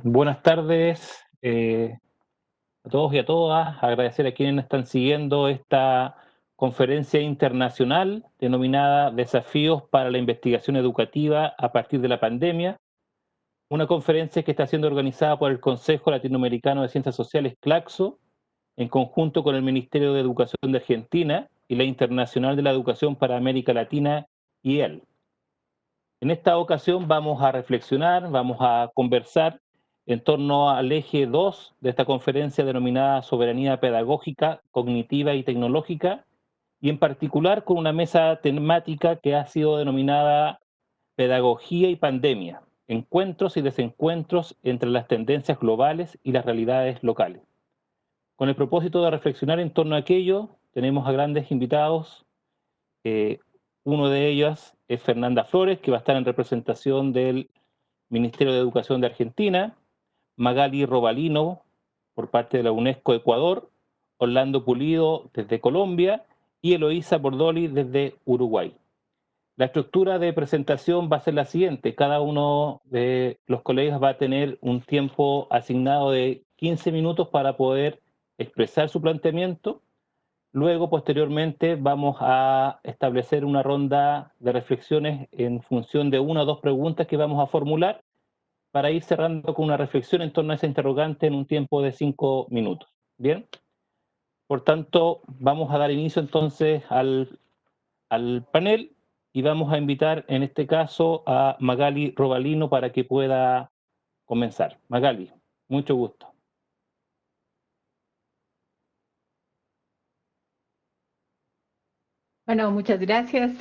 Buenas tardes a todos y a todas. Agradecer a quienes están siguiendo esta conferencia internacional denominada Desafíos para la Investigación Educativa a partir de la pandemia. Una conferencia que está siendo organizada por el Consejo Latinoamericano de Ciencias Sociales, CLACSO, en conjunto con el Ministerio de Educación de Argentina y la Internacional de la Educación para América Latina, IEL. En esta ocasión vamos a reflexionar, vamos a conversar en torno al eje 2 de esta conferencia denominada Soberanía Pedagógica, Cognitiva y Tecnológica, y en particular con una mesa temática que ha sido denominada Pedagogía y Pandemia, encuentros y desencuentros entre las tendencias globales y las realidades locales. Con el propósito de reflexionar en torno a aquello, tenemos a grandes invitados. eh, Uno de ellos es Fernanda Flores, que va a estar en representación del Ministerio de Educación de Argentina, Magali Robalino, por parte de la UNESCO Ecuador, Orlando Pulido desde Colombia y Eloísa Bordoli desde Uruguay. La estructura de presentación va a ser la siguiente. Cada uno de los colegas va a tener un tiempo asignado de 15 minutos para poder expresar su planteamiento. Luego, posteriormente, vamos a establecer una ronda de reflexiones en función de una o dos preguntas que vamos a formular para ir cerrando con una reflexión en torno a esa interrogante en un tiempo de 5 minutos. Bien, por tanto, vamos a dar inicio entonces al panel y vamos a invitar en este caso a Magali Robalino para que pueda comenzar. Magali, mucho gusto. Bueno, muchas gracias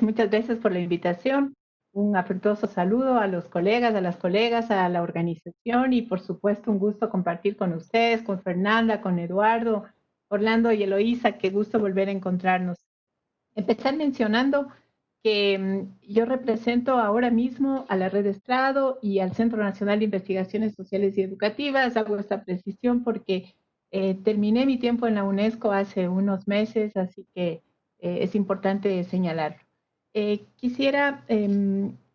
por la invitación. Un afectuoso saludo a los colegas, a las colegas, a la organización y por supuesto un gusto compartir con ustedes, con Fernanda, con Eduardo, Orlando y Eloísa. Qué gusto volver a encontrarnos. Empezar mencionando que yo represento ahora mismo a la Red Estrado y al Centro Nacional de Investigaciones Sociales y Educativas. Hago esta precisión porque terminé mi tiempo en la UNESCO hace unos meses, así que es importante señalarlo. Quisiera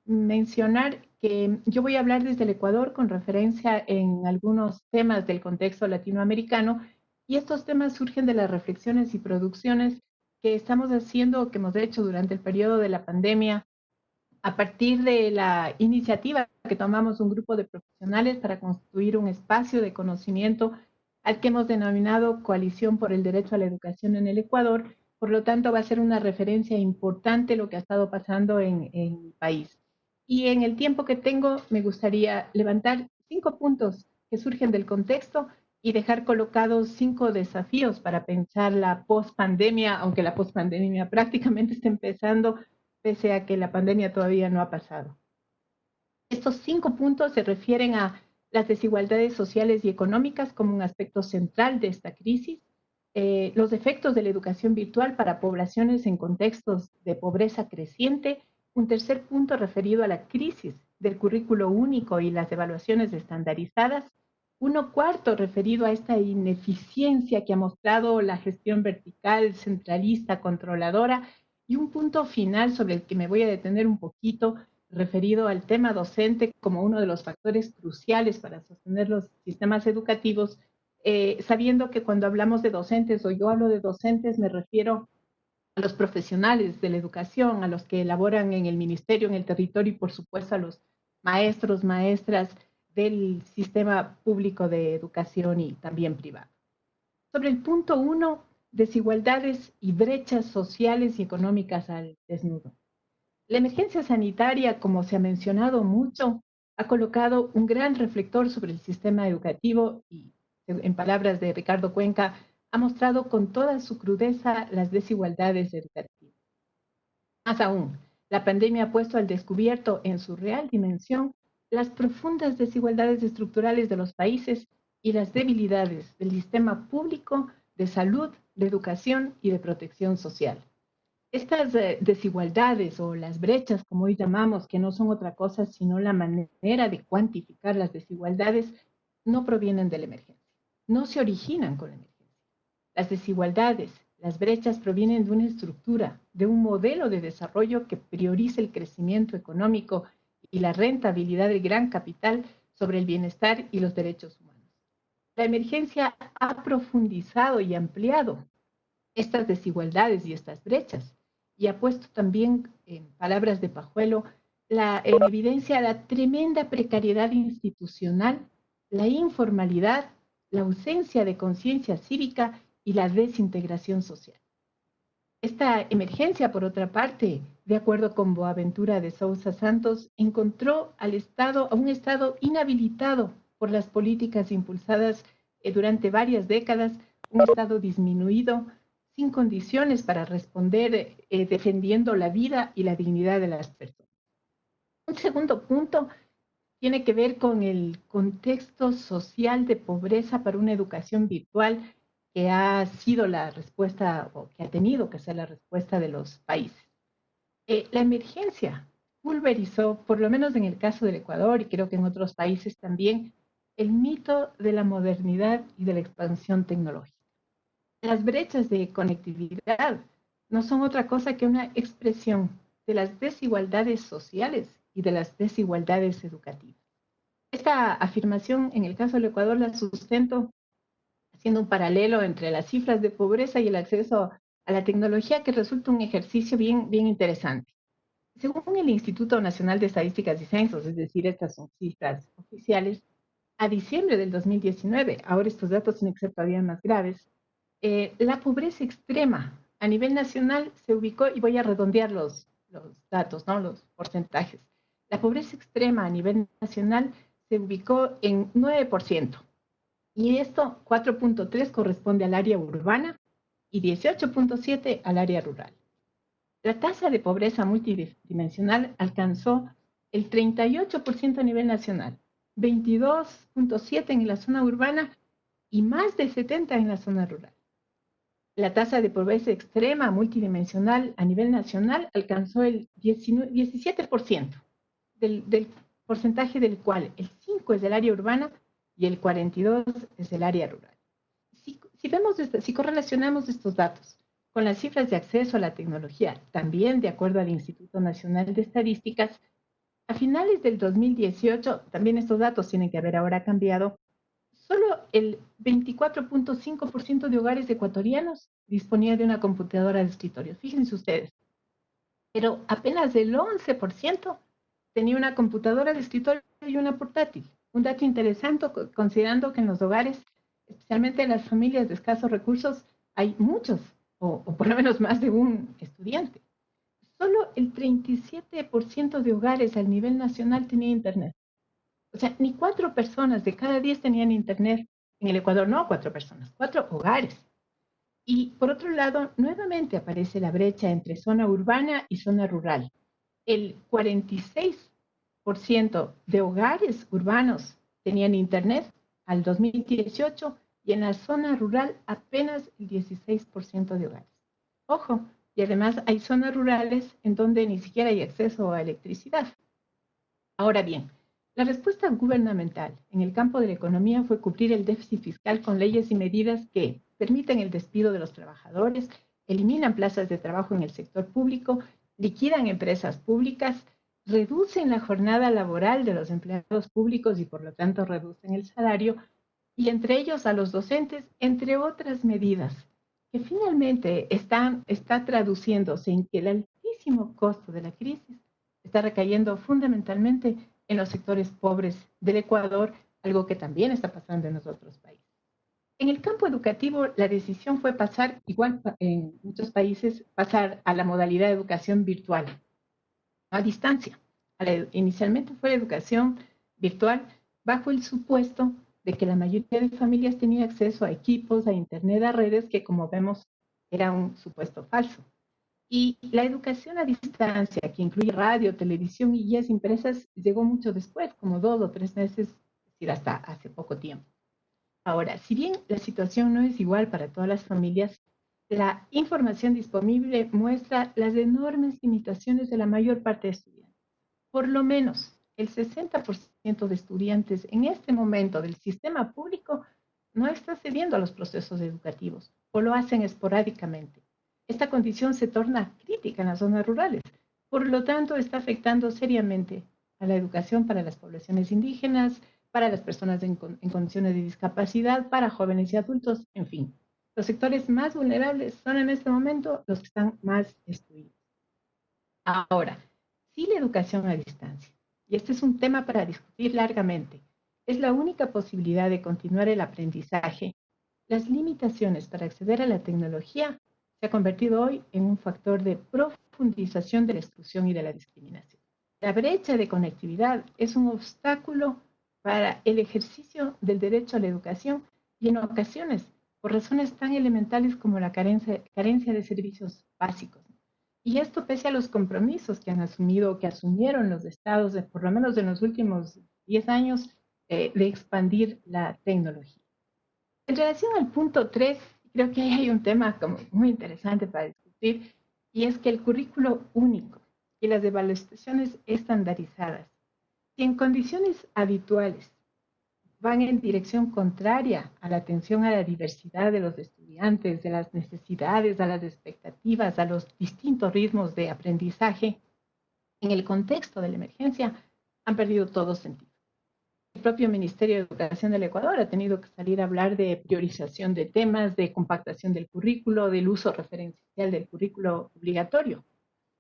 mencionar que yo voy a hablar desde el Ecuador con referencia en algunos temas del contexto latinoamericano, y estos temas surgen de las reflexiones y producciones que estamos haciendo, que hemos hecho durante el periodo de la pandemia, a partir de la iniciativa que tomamos un grupo de profesionales para construir un espacio de conocimiento al que hemos denominado Coalición por el Derecho a la Educación en el Ecuador. Por lo tanto, va a ser una referencia importante lo que ha estado pasando en mi país. Y en el tiempo que tengo, me gustaría levantar 5 puntos que surgen del contexto y dejar colocados 5 desafíos para pensar la pospandemia, aunque la pospandemia prácticamente está empezando, pese a que la pandemia todavía no ha pasado. Estos 5 puntos se refieren a las desigualdades sociales y económicas como un aspecto central de esta crisis, los efectos de la educación virtual para poblaciones en contextos de pobreza creciente, un tercer punto referido a la crisis del currículo único y las evaluaciones estandarizadas, uno cuarto referido a esta ineficiencia que ha mostrado la gestión vertical, centralista, controladora, y un punto final sobre el que me voy a detener un poquito, referido al tema docente como uno de los factores cruciales para sostener los sistemas educativos, sabiendo que cuando hablamos de docentes o yo hablo de docentes me refiero a los profesionales de la educación, a los que elaboran en el ministerio, en el territorio y por supuesto a los maestros, maestras del sistema público de educación y también privado. Sobre el punto 1, desigualdades y brechas sociales y económicas al desnudo. La emergencia sanitaria, como se ha mencionado mucho, ha colocado un gran reflector sobre el sistema educativo y, en palabras de Ricardo Cuenca, ha mostrado con toda su crudeza las desigualdades educativas. Más aún, la pandemia ha puesto al descubierto en su real dimensión las profundas desigualdades estructurales de los países y las debilidades del sistema público de salud, de educación y de protección social. Estas desigualdades o las brechas, como hoy llamamos, que no son otra cosa sino la manera de cuantificar las desigualdades, no provienen de la emergencia, no se originan con la emergencia. Las desigualdades, las brechas provienen de una estructura, de un modelo de desarrollo que prioriza el crecimiento económico y la rentabilidad del gran capital sobre el bienestar y los derechos humanos. La emergencia ha profundizado y ampliado estas desigualdades y estas brechas y ha puesto también, en palabras de Pajuelo, en evidencia la tremenda precariedad institucional, la informalidad, la ausencia de conciencia cívica y la desintegración social. Esta emergencia, por otra parte, de acuerdo con Boaventura de Sousa Santos, encontró a un Estado inhabilitado por las políticas impulsadas durante varias décadas, un Estado disminuido, sin condiciones para responder, defendiendo la vida y la dignidad de las personas. Un segundo punto tiene que ver con el contexto social de pobreza para una educación virtual que ha sido la respuesta o que ha tenido que ser la respuesta de los países. La emergencia pulverizó, por lo menos en el caso del Ecuador y creo que en otros países también, el mito de la modernidad y de la expansión tecnológica. Las brechas de conectividad no son otra cosa que una expresión de las desigualdades sociales y de las desigualdades educativas. Esta afirmación, en el caso del Ecuador, la sustento haciendo un paralelo entre las cifras de pobreza y el acceso a la tecnología, que resulta un ejercicio bien interesante. Según el Instituto Nacional de Estadísticas y Censos, es decir, estas son cifras oficiales, a diciembre del 2019, ahora estos datos tienen que ser todavía más graves, la pobreza extrema a nivel nacional se ubicó, y voy a redondear los datos, ¿no? Los porcentajes. La pobreza extrema a nivel nacional se ubicó en 9%. Y esto, 4.3 corresponde al área urbana y 18.7 al área rural. La tasa de pobreza multidimensional alcanzó el 38% a nivel nacional, 22.7 en la zona urbana y más del 70 en la zona rural. La tasa de pobreza extrema multidimensional a nivel nacional alcanzó el 17%, del porcentaje del cual el 5 es del área urbana y el 42 es del área rural. Si correlacionamos estos datos con las cifras de acceso a la tecnología, también de acuerdo al Instituto Nacional de Estadísticas, a finales del 2018, también estos datos tienen que haber ahora cambiado, solo el 24.5% de hogares ecuatorianos disponía de una computadora de escritorio. Fíjense ustedes, pero apenas el 11% tenía una computadora de escritorio y una portátil. Un dato interesante considerando que en los hogares, especialmente en las familias de escasos recursos, hay muchos, o por lo menos más de un estudiante. Solo el 37% de hogares a nivel nacional tenía internet. O sea, ni 4 personas de cada 10 tenían internet. En el Ecuador no 4 personas, 4 hogares. Y por otro lado, nuevamente aparece la brecha entre zona urbana y zona rural. El 46% de hogares urbanos tenían internet al 2018 y en la zona rural apenas el 16% de hogares. Ojo, y además hay zonas rurales en donde ni siquiera hay acceso a electricidad. Ahora bien, la respuesta gubernamental en el campo de la economía fue cubrir el déficit fiscal con leyes y medidas que permiten el despido de los trabajadores, eliminan plazas de trabajo en el sector público, liquidan empresas públicas, reducen la jornada laboral de los empleados públicos y por lo tanto reducen el salario, y entre ellos a los docentes, entre otras medidas, que finalmente está traduciéndose en que el altísimo costo de la crisis está recayendo fundamentalmente en los sectores pobres del Ecuador, algo que también está pasando en los otros países. En el campo educativo, la decisión fue pasar, igual en muchos países, pasar a la modalidad de educación virtual, a distancia. Inicialmente fue la educación virtual bajo el supuesto de que la mayoría de familias tenía acceso a equipos, a internet, a redes, que como vemos era un supuesto falso. Y la educación a distancia, que incluye radio, televisión y guías impresas, llegó mucho después, como 2 o 3 meses, es decir, hasta hace poco tiempo. Ahora, si bien la situación no es igual para todas las familias, la información disponible muestra las enormes limitaciones de la mayor parte de estudiantes. Por lo menos el 60% de estudiantes en este momento del sistema público no está accediendo a los procesos educativos o lo hacen esporádicamente. Esta condición se torna crítica en las zonas rurales. Por lo tanto, está afectando seriamente a la educación para las poblaciones indígenas, para las personas en condiciones de discapacidad, para jóvenes y adultos, en fin. Los sectores más vulnerables son en este momento los que están más excluidos. Ahora, si la educación a distancia, y este es un tema para discutir largamente, es la única posibilidad de continuar el aprendizaje, las limitaciones para acceder a la tecnología se ha convertido hoy en un factor de profundización de la exclusión y de la discriminación. La brecha de conectividad es un obstáculo para el ejercicio del derecho a la educación y en ocasiones por razones tan elementales como la carencia de servicios básicos. Y esto pese a los compromisos que han asumido, que asumieron los estados, por lo menos en los últimos 10 años, de expandir la tecnología. En relación al punto 3, creo que ahí hay un tema como muy interesante para discutir, y es que el currículo único y las evaluaciones estandarizadas, si en condiciones habituales van en dirección contraria a la atención a la diversidad de los estudiantes, de las necesidades, a las expectativas, a los distintos ritmos de aprendizaje, en el contexto de la emergencia, han perdido todo sentido. El propio Ministerio de Educación del Ecuador ha tenido que salir a hablar de priorización de temas, de compactación del currículo, del uso referencial del currículo obligatorio.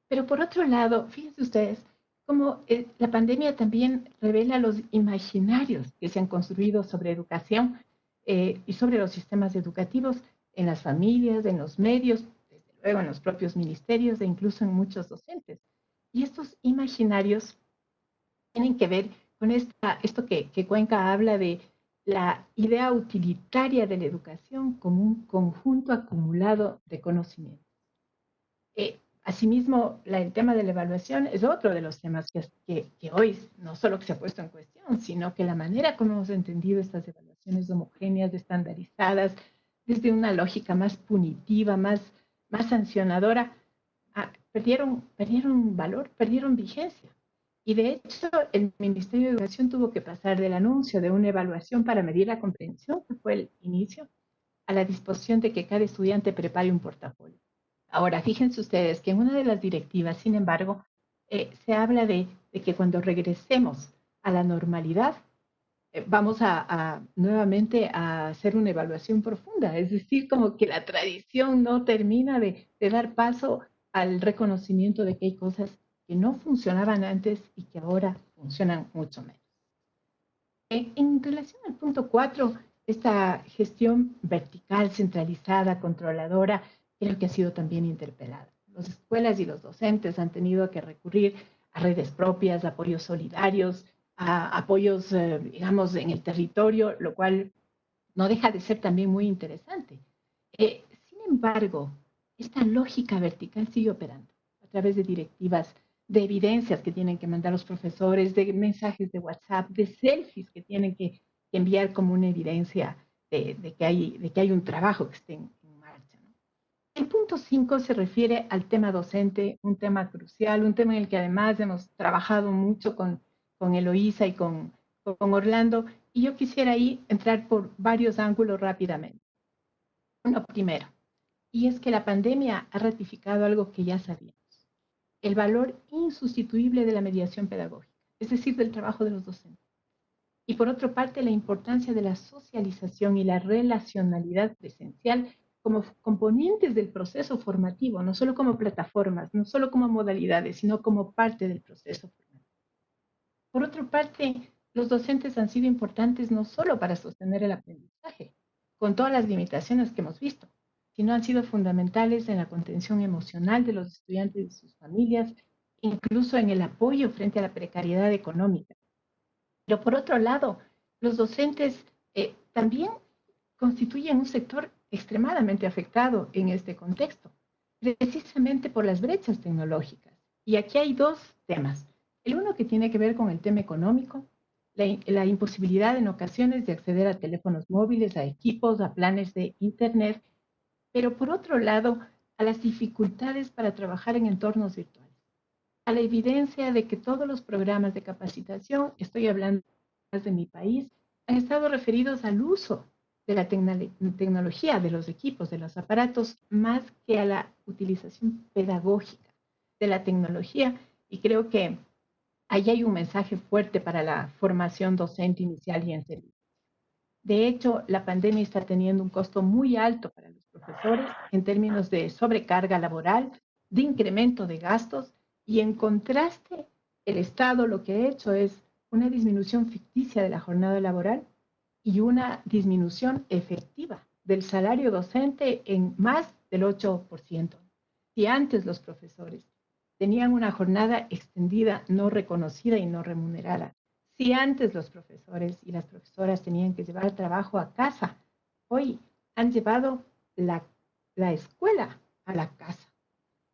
Pero por otro lado, fíjense ustedes cómo la pandemia también revela los imaginarios que se han construido sobre educación y sobre los sistemas educativos en las familias, en los medios, desde luego en los propios ministerios e incluso en muchos docentes. Y estos imaginarios tienen que ver con esto que Cuenca habla de la idea utilitaria de la educación como un conjunto acumulado de conocimiento. Asimismo, el tema de la evaluación es otro de los temas que hoy no solo que se ha puesto en cuestión, sino que la manera como hemos entendido estas evaluaciones homogéneas, estandarizadas, desde una lógica más punitiva, más sancionadora, perdieron valor, perdieron vigencia. Y de hecho, el Ministerio de Educación tuvo que pasar del anuncio de una evaluación para medir la comprensión, que fue el inicio, a la disposición de que cada estudiante prepare un portafolio. Ahora, fíjense ustedes que en una de las directivas, sin embargo, se habla de que cuando regresemos a la normalidad, vamos nuevamente a hacer una evaluación profunda. Es decir, como que la tradición no termina de dar paso al reconocimiento de que hay cosas que no funcionaban antes y que ahora funcionan mucho menos. En relación al punto 4, esta gestión vertical, centralizada, controladora, creo que ha sido también interpelada. Las escuelas y los docentes han tenido que recurrir a redes propias, a apoyos solidarios, a apoyos, digamos, en el territorio, lo cual no deja de ser también muy interesante. Sin embargo, esta lógica vertical sigue operando a través de directivas, de evidencias que tienen que mandar los profesores, de mensajes de WhatsApp, de selfies que tienen que enviar como una evidencia de que hay un trabajo que esté en marcha, ¿no? El punto 5 se refiere al tema docente, un tema crucial, un tema en el que además hemos trabajado mucho con Eloísa y con Orlando, y yo quisiera ahí entrar por varios ángulos rápidamente. Uno primero, y es que la pandemia ha ratificado algo que ya sabíamos, el valor insustituible de la mediación pedagógica, es decir, del trabajo de los docentes. Y por otra parte, la importancia de la socialización y la relacionalidad presencial como componentes del proceso formativo, no solo como plataformas, no solo como modalidades, sino como parte del proceso formativo. Por otra parte, los docentes han sido importantes no solo para sostener el aprendizaje, con todas las limitaciones que hemos visto, sino han sido fundamentales en la contención emocional de los estudiantes y sus familias, incluso en el apoyo frente a la precariedad económica. Pero por otro lado, los docentes también constituyen un sector extremadamente afectado en este contexto, precisamente por las brechas tecnológicas. Y aquí hay dos temas. El uno que tiene que ver con el tema económico, la imposibilidad en ocasiones de acceder a teléfonos móviles, a equipos, a planes de Internet, pero por otro lado, a las dificultades para trabajar en entornos virtuales, a la evidencia de que todos los programas de capacitación, estoy hablando de mi país, han estado referidos al uso de la tecnología, de los equipos, de los aparatos, más que a la utilización pedagógica de la tecnología. Y creo que Ahí hay un mensaje fuerte para la formación docente inicial y en servicio. De hecho, la pandemia está teniendo un costo muy alto para los profesores en términos de sobrecarga laboral, de incremento de gastos y en contraste, el Estado lo que ha hecho es una disminución ficticia de la jornada laboral y una disminución efectiva del salario docente en más del 8%. Si antes los profesores tenían una jornada extendida, no reconocida y no remunerada, si antes los profesores y las profesoras tenían que llevar trabajo a casa, hoy han llevado la, la escuela a la casa.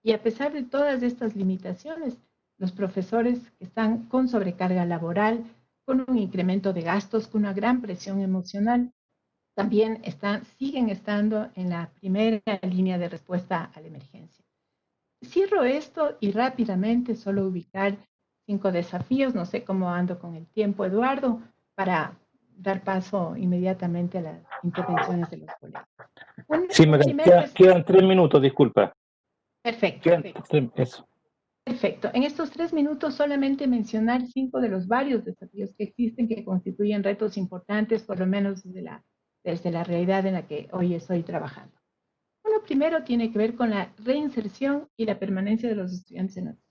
Y a pesar de todas estas limitaciones, los profesores que están con sobrecarga laboral, con un incremento de gastos, con una gran presión emocional, también siguen estando en la primera línea de respuesta a la emergencia. Cierro esto y rápidamente solo ubicar 5 desafíos, no sé cómo ando con el tiempo, Eduardo, para dar paso inmediatamente a las intervenciones de los colegas. Sí, Un primer quedan 3 minutos, disculpa. Perfecto. Eso. Perfecto. En estos 3 minutos solamente mencionar 5 de los varios desafíos que existen que constituyen retos importantes, por lo menos desde la realidad en la que hoy estoy trabajando. Uno primero tiene que ver con la reinserción y la permanencia de los estudiantes en la escuela.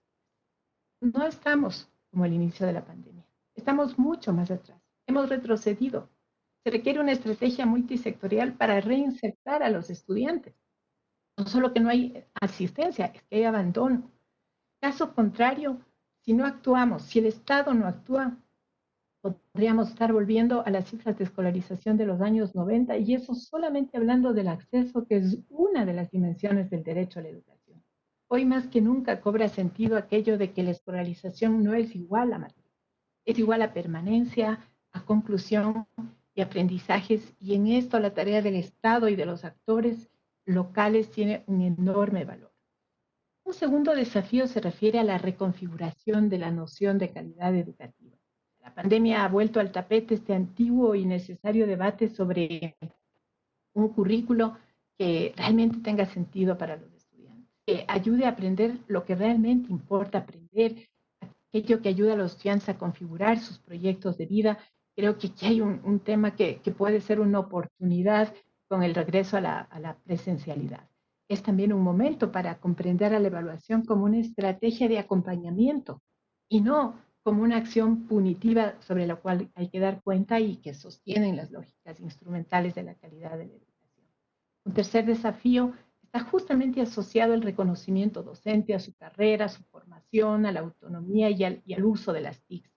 No estamos como al inicio de la pandemia. Estamos mucho más atrás. Hemos retrocedido. Se requiere una estrategia multisectorial para reinsertar a los estudiantes. No solo que no hay asistencia, es que hay abandono. Caso contrario, si no actuamos, si el Estado no actúa, podríamos estar volviendo a las cifras de escolarización de los años 90 y eso solamente hablando del acceso, que es una de las dimensiones del derecho a la educación. Hoy más que nunca cobra sentido aquello de que la escolarización no es igual a materia, es igual a permanencia, a conclusión y aprendizajes y en esto la tarea del Estado y de los actores locales tiene un enorme valor. Un segundo desafío se refiere a la reconfiguración de la noción de calidad educativa. La pandemia ha vuelto al tapete este antiguo y necesario debate sobre un currículo que realmente tenga sentido para los estudiantes, que ayude a aprender lo que realmente importa aprender, aquello que ayuda a los estudiantes a configurar sus proyectos de vida. Creo que aquí hay un tema que puede ser una oportunidad con el regreso a la presencialidad. Es también un momento para comprender a la evaluación como una estrategia de acompañamiento y no como una acción punitiva sobre la cual hay que dar cuenta y que sostienen las lógicas instrumentales de la calidad de la educación. Un tercer desafío está justamente asociado al reconocimiento docente, a su carrera, a su formación, a la autonomía y al uso de las TICs.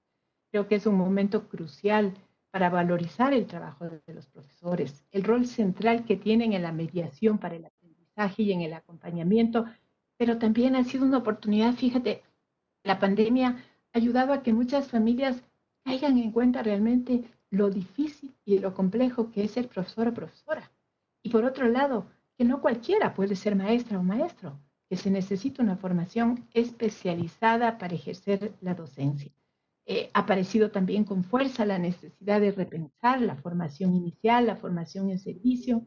Creo que es un momento crucial para valorizar el trabajo de los profesores, el rol central que tienen en la mediación para el aprendizaje y en el acompañamiento, pero también ha sido una oportunidad, fíjate, la pandemia ha ayudado a que muchas familias caigan en cuenta realmente lo difícil y lo complejo que es ser profesor o profesora. Y por otro lado, que no cualquiera puede ser maestra o maestro, que se necesita una formación especializada para ejercer la docencia. Ha aparecido también con fuerza la necesidad de repensar la formación inicial, la formación en servicio.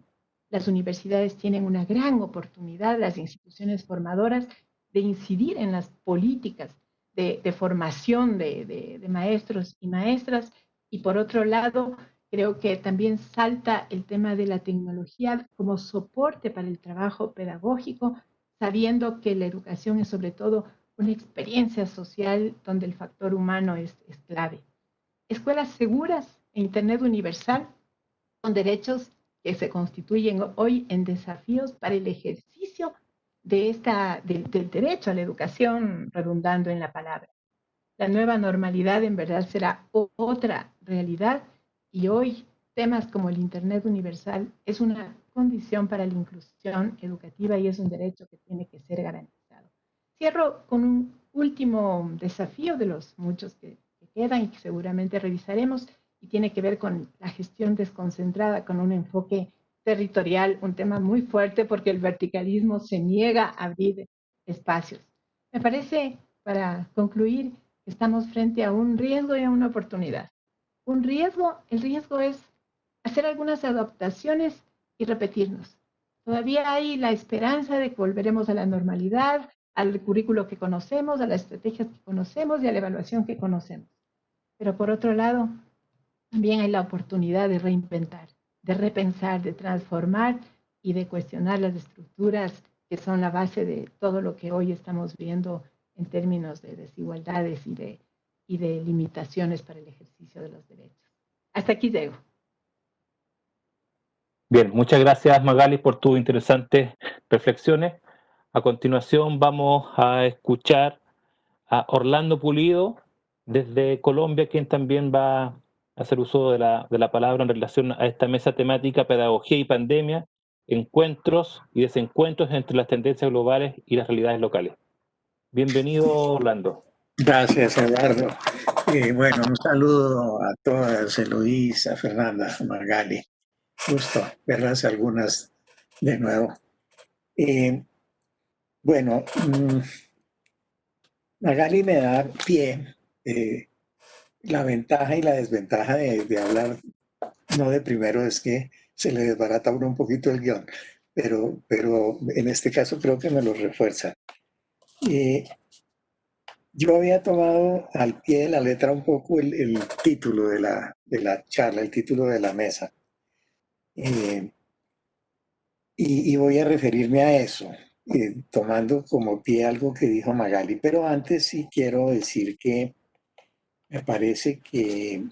Las universidades tienen una gran oportunidad, las instituciones formadoras, de incidir en las políticas de formación de maestros y maestras. Y por otro lado, creo que también salta el tema de la tecnología como soporte para el trabajo pedagógico, sabiendo que la educación es sobre todo una experiencia social donde el factor humano es clave. Escuelas seguras e Internet universal son derechos que se constituyen hoy en desafíos para el ejercicio del derecho a la educación, redundando en la palabra. La nueva normalidad en verdad será otra realidad y hoy temas como el Internet universal es una condición para la inclusión educativa y es un derecho que tiene que ser garantizado. Cierro con un último desafío de los muchos que quedan y que seguramente revisaremos y tiene que ver con la gestión desconcentrada con un enfoque territorial, un tema muy fuerte porque el verticalismo se niega a abrir espacios. Me parece, para concluir, estamos frente a un riesgo y a una oportunidad. Un riesgo, el riesgo es hacer algunas adaptaciones y repetirnos. Todavía hay la esperanza de que volveremos a la normalidad, al currículo que conocemos, a las estrategias que conocemos y a la evaluación que conocemos. Pero por otro lado, también hay la oportunidad de reinventar, de repensar, de transformar y de cuestionar las estructuras que son la base de todo lo que hoy estamos viendo en términos de desigualdades y de limitaciones para el ejercicio de los derechos. Hasta aquí llego. Bien, muchas gracias Magali por tus interesantes reflexiones. A continuación vamos a escuchar a Orlando Pulido desde Colombia, quien también va a hacer uso de la palabra en relación a esta mesa temática Pedagogía y Pandemia, encuentros y desencuentros entre las tendencias globales y las realidades locales. Bienvenido, Orlando. Gracias, Eduardo. Bueno, un saludo a todas, Eloísa, Fernanda, Magali. Gusto verlas algunas de nuevo. Bueno, Magali me da pie la ventaja y la desventaja de hablar, no de primero, es que se le desbarata a uno un poquito el guión, pero en este caso creo que me lo refuerza. Yo había tomado al pie de la letra un poco el título de la charla, el título de la mesa. Y voy a referirme a eso, tomando como pie algo que dijo Magali. Pero antes sí quiero decir que me parece que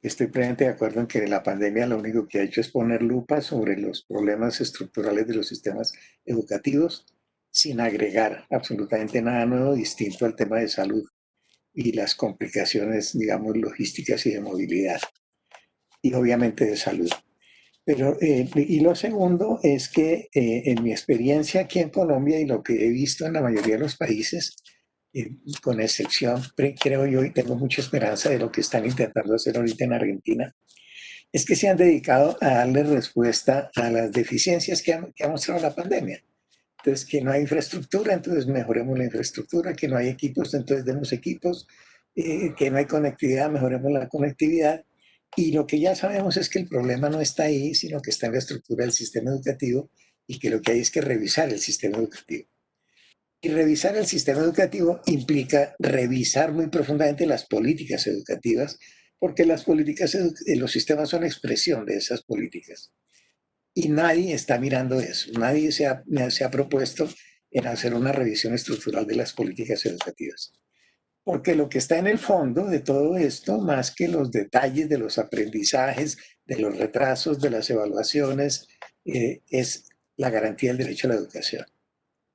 estoy plenamente de acuerdo en que la pandemia lo único que ha hecho es poner lupa sobre los problemas estructurales de los sistemas educativos, sin agregar absolutamente nada nuevo distinto al tema de salud y las complicaciones, digamos, logísticas y de movilidad, y obviamente de salud. Pero, y lo segundo es que en mi experiencia aquí en Colombia y lo que he visto en la mayoría de los países, con excepción, creo yo, y tengo mucha esperanza de lo que están intentando hacer ahorita en Argentina, es que se han dedicado a darle respuesta a las deficiencias que ha mostrado la pandemia. Entonces, que no hay infraestructura, entonces mejoremos la infraestructura, que no hay equipos, entonces demos equipos, que no hay conectividad, mejoremos la conectividad. Y lo que ya sabemos es que el problema no está ahí, sino que está en la estructura del sistema educativo y que lo que hay es que revisar el sistema educativo. Y revisar el sistema educativo implica revisar muy profundamente las políticas educativas, porque las políticas, los sistemas son expresión de esas políticas. Y nadie está mirando eso, nadie se ha propuesto en hacer una revisión estructural de las políticas educativas. Porque lo que está en el fondo de todo esto, más que los detalles de los aprendizajes, de los retrasos, de las evaluaciones, es la garantía del derecho a la educación.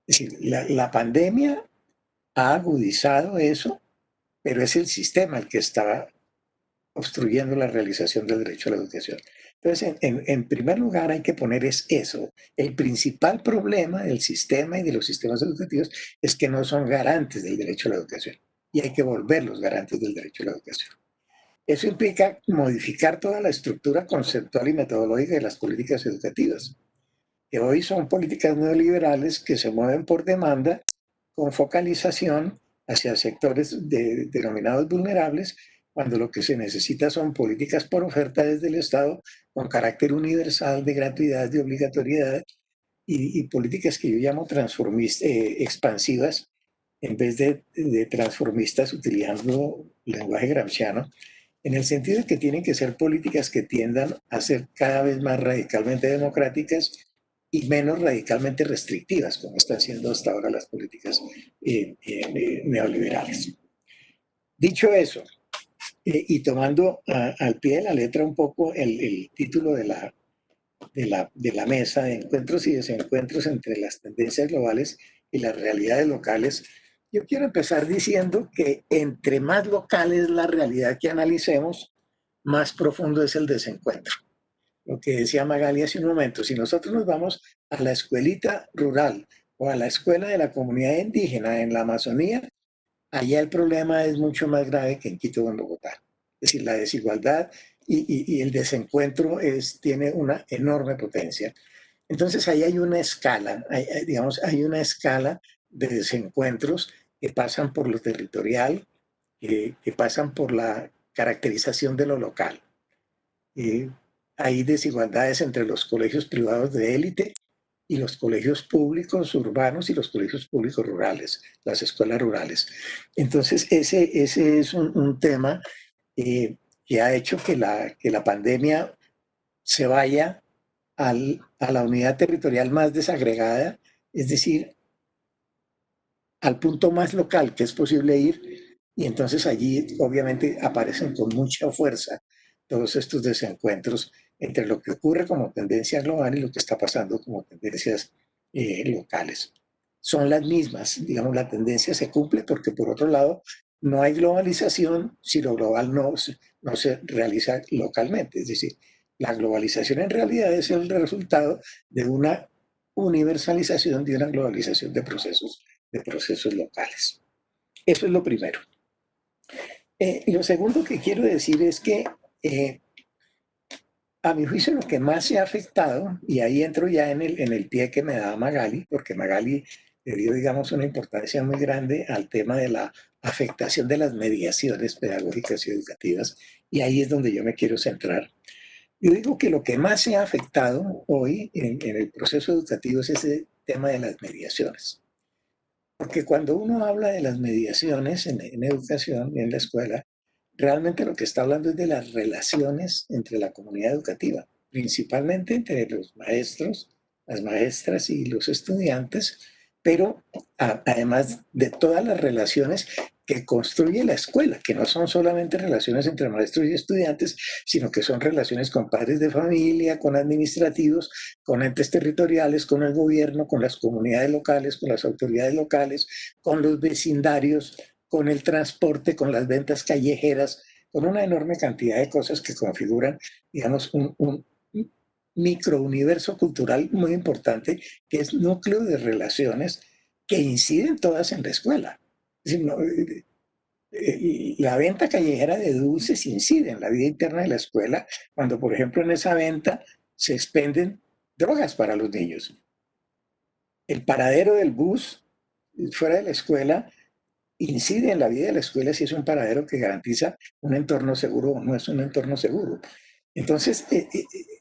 Es decir, la pandemia ha agudizado eso, pero es el sistema el que está obstruyendo la realización del derecho a la educación. Entonces, en primer lugar, hay que poner es eso. El principal problema del sistema y de los sistemas educativos es que no son garantes del derecho a la educación y hay que volverlos garantes del derecho a la educación. Eso implica modificar toda la estructura conceptual y metodológica de las políticas educativas, que hoy son políticas neoliberales que se mueven por demanda con focalización hacia sectores denominados vulnerables, cuando lo que se necesita son políticas por oferta desde el Estado con carácter universal, de gratuidad, de obligatoriedad, y políticas que yo llamo expansivas, en vez de transformistas, utilizando lenguaje gramsciano, en el sentido de que tienen que ser políticas que tiendan a ser cada vez más radicalmente democráticas y menos radicalmente restrictivas, como están siendo hasta ahora las políticas neoliberales. Dicho eso, y tomando al pie de la letra un poco el título de la mesa de encuentros y desencuentros entre las tendencias globales y las realidades locales, yo quiero empezar diciendo que entre más local es la realidad que analicemos, más profundo es el desencuentro. Lo que decía Magali hace un momento, si nosotros nos vamos a la escuelita rural o a la escuela de la comunidad indígena en la Amazonía, allá el problema es mucho más grave que en Quito o en Bogotá. Es decir, la desigualdad y el desencuentro tiene una enorme potencia. Entonces ahí hay una escala, digamos, hay una escala de desencuentros que pasan por lo territorial, que pasan por la caracterización de lo local. Hay desigualdades entre los colegios privados de élite y los colegios públicos urbanos y los colegios públicos rurales, las escuelas rurales. Entonces, ese es un tema que ha hecho que la pandemia se vaya a la unidad territorial más desagregada, es decir, al punto más local que es posible ir, y entonces allí obviamente aparecen con mucha fuerza todos estos desencuentros entre lo que ocurre como tendencia global y lo que está pasando como tendencias locales. Son las mismas, digamos, la tendencia se cumple porque por otro lado no hay globalización si lo global no se realiza localmente, es decir, la globalización en realidad es el resultado de una universalización, de una globalización de procesos locales. Eso es lo primero. Lo segundo que quiero decir es que a mi juicio lo que más se ha afectado, y ahí entro ya en el pie que me da Magali, porque Magali le dio, digamos, una importancia muy grande al tema de la afectación de las mediaciones pedagógicas y educativas, y ahí es donde yo me quiero centrar. Yo digo que lo que más se ha afectado hoy en el proceso educativo es ese tema de las mediaciones. Porque cuando uno habla de las mediaciones en educación y en la escuela, realmente lo que está hablando es de las relaciones entre la comunidad educativa, principalmente entre los maestros, las maestras y los estudiantes, pero además de todas las relaciones que construye la escuela, que no son solamente relaciones entre maestros y estudiantes, sino que son relaciones con padres de familia, con administrativos, con entes territoriales, con el gobierno, con las comunidades locales, con las autoridades locales, con los vecindarios, con el transporte, con las ventas callejeras, con una enorme cantidad de cosas que configuran, digamos, un microuniverso cultural muy importante, que es núcleo de relaciones que inciden todas en la escuela. Es decir, la venta callejera de dulces incide en la vida interna de la escuela, cuando, por ejemplo, en esa venta se expenden drogas para los niños. El paradero del bus fuera de la escuela incide en la vida de la escuela si es un paradero que garantiza un entorno seguro o no es un entorno seguro. Entonces,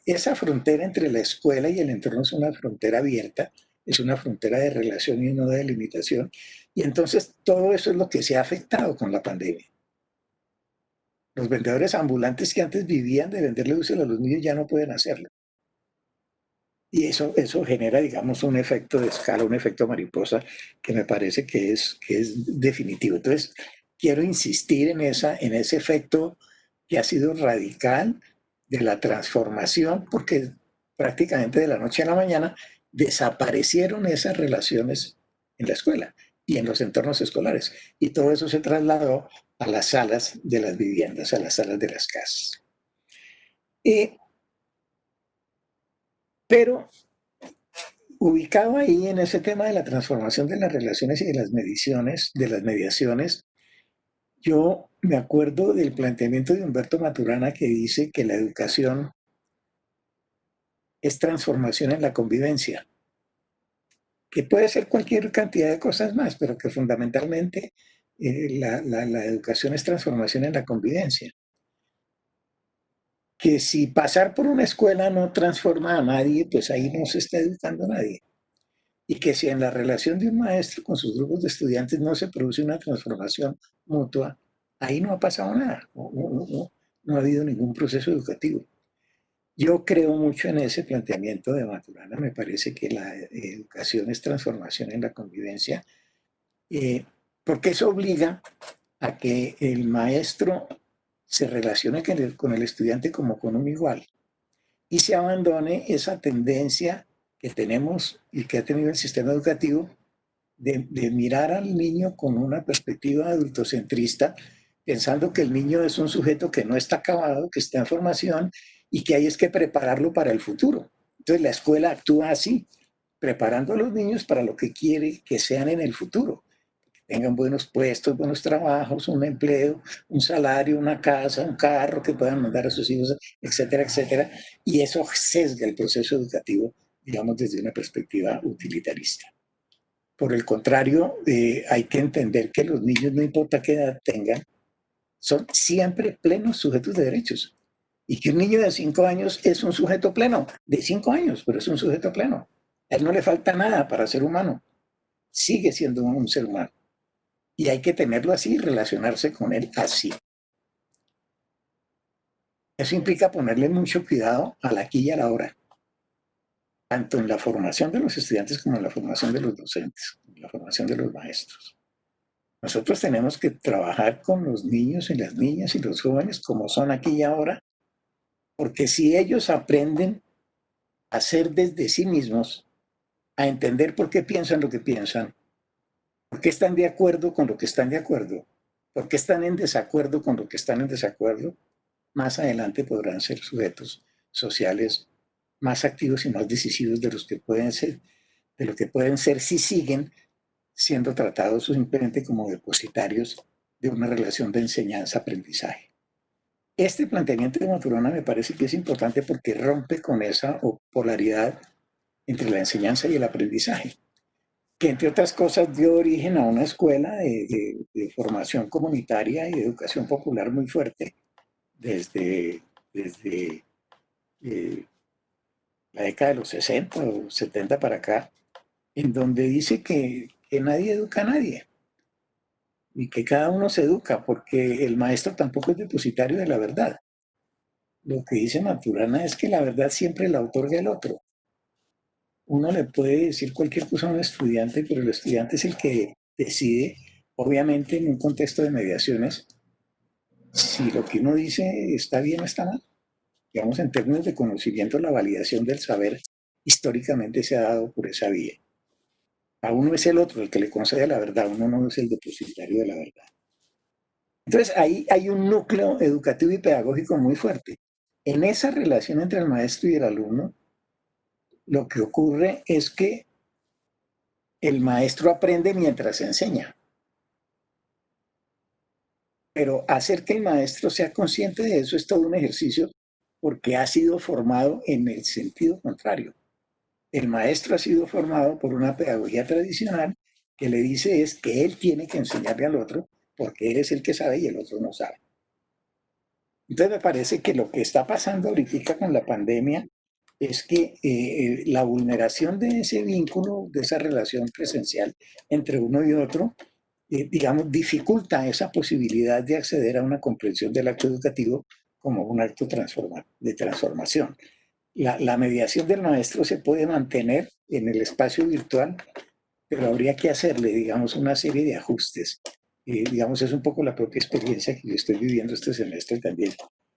esa frontera entre la escuela y el entorno es una frontera abierta, es una frontera de relación y no de delimitación. Y entonces todo eso es lo que se ha afectado con la pandemia. Los vendedores ambulantes que antes vivían de venderle dulces a los niños ya no pueden hacerlo. Y eso genera, digamos, un efecto de escala, un efecto mariposa que me parece que es definitivo. Entonces, quiero insistir en ese efecto que ha sido radical de la transformación, porque prácticamente de la noche a la mañana desaparecieron esas relaciones en la escuela y en los entornos escolares. Y todo eso se trasladó a las salas de las viviendas, a las salas de las casas. Pero ubicado ahí en ese tema de la transformación de las relaciones y de las mediaciones, yo me acuerdo del planteamiento de Humberto Maturana que dice que la educación es transformación en la convivencia, que puede ser cualquier cantidad de cosas más, pero que fundamentalmente la educación es transformación en la convivencia. Que si pasar por una escuela no transforma a nadie, pues ahí no se está educando a nadie. Y que si en la relación de un maestro con sus grupos de estudiantes no se produce una transformación mutua, ahí no ha pasado nada, no ha habido ningún proceso educativo. Yo creo mucho en ese planteamiento de Maturana, me parece que la educación es transformación en la convivencia, porque eso obliga a que el maestro se relacione con el estudiante como con un igual y se abandone esa tendencia que tenemos y que ha tenido el sistema educativo de mirar al niño con una perspectiva adultocentrista, pensando que el niño es un sujeto que no está acabado, que está en formación y que hay es que prepararlo para el futuro. Entonces la escuela actúa así, preparando a los niños para lo que quiere que sean en el futuro. Que tengan buenos puestos, buenos trabajos, un empleo, un salario, una casa, un carro que puedan mandar a sus hijos, etcétera, etcétera. Y eso sesga el proceso educativo, digamos, desde una perspectiva utilitarista. Por el contrario, hay que entender que los niños, no importa qué edad tengan, son siempre plenos sujetos de derechos. Y que un niño de 5 años es un sujeto pleno, de 5 años, pero es un sujeto pleno. A él no le falta nada para ser humano. Sigue siendo un ser humano. Y hay que tenerlo así, relacionarse con él así. Eso implica ponerle mucho cuidado al aquí y a la hora, tanto en la formación de los estudiantes como en la formación de los docentes, en la formación de los maestros. Nosotros tenemos que trabajar con los niños y las niñas y los jóvenes como son aquí y ahora, porque si ellos aprenden a ser desde sí mismos, a entender por qué piensan lo que piensan, por qué están de acuerdo con lo que están de acuerdo, por qué están en desacuerdo con lo que están en desacuerdo, más adelante podrán ser sujetos sociales más activos y más decisivos de los que pueden ser, de lo que pueden ser si siguen siendo tratados simplemente como depositarios de una relación de enseñanza-aprendizaje. Este planteamiento de Maturana me parece que es importante porque rompe con esa polaridad entre la enseñanza y el aprendizaje, que entre otras cosas dio origen a una escuela de formación comunitaria y de educación popular muy fuerte desde la década de los 60 o 70 para acá, en donde dice que nadie educa a nadie y que cada uno se educa porque el maestro tampoco es depositario de la verdad. Lo que dice Maturana es que la verdad siempre la otorga el otro. Uno le puede decir cualquier cosa a un estudiante, pero el estudiante es el que decide, obviamente en un contexto de mediaciones, si lo que uno dice está bien o está mal. Digamos, en términos de conocimiento, la validación del saber históricamente se ha dado por esa vía. A uno es el otro el que le concede la verdad, uno no es el depositario de la verdad. Entonces, ahí hay un núcleo educativo y pedagógico muy fuerte. En esa relación entre el maestro y el alumno, lo que ocurre es que el maestro aprende mientras enseña. Pero hacer que el maestro sea consciente de eso es todo un ejercicio porque ha sido formado en el sentido contrario. El maestro ha sido formado por una pedagogía tradicional que le dice es que él tiene que enseñarle al otro porque él es el que sabe y el otro no sabe. Entonces me parece que lo que está pasando ahorita con la pandemia es que la vulneración de ese vínculo, de esa relación presencial entre uno y otro, digamos, dificulta esa posibilidad de acceder a una comprensión del acto educativo como un acto de transformación. La mediación del maestro se puede mantener en el espacio virtual, pero habría que hacerle, digamos, una serie de ajustes. Digamos, es un poco la propia experiencia que yo estoy viviendo este semestre también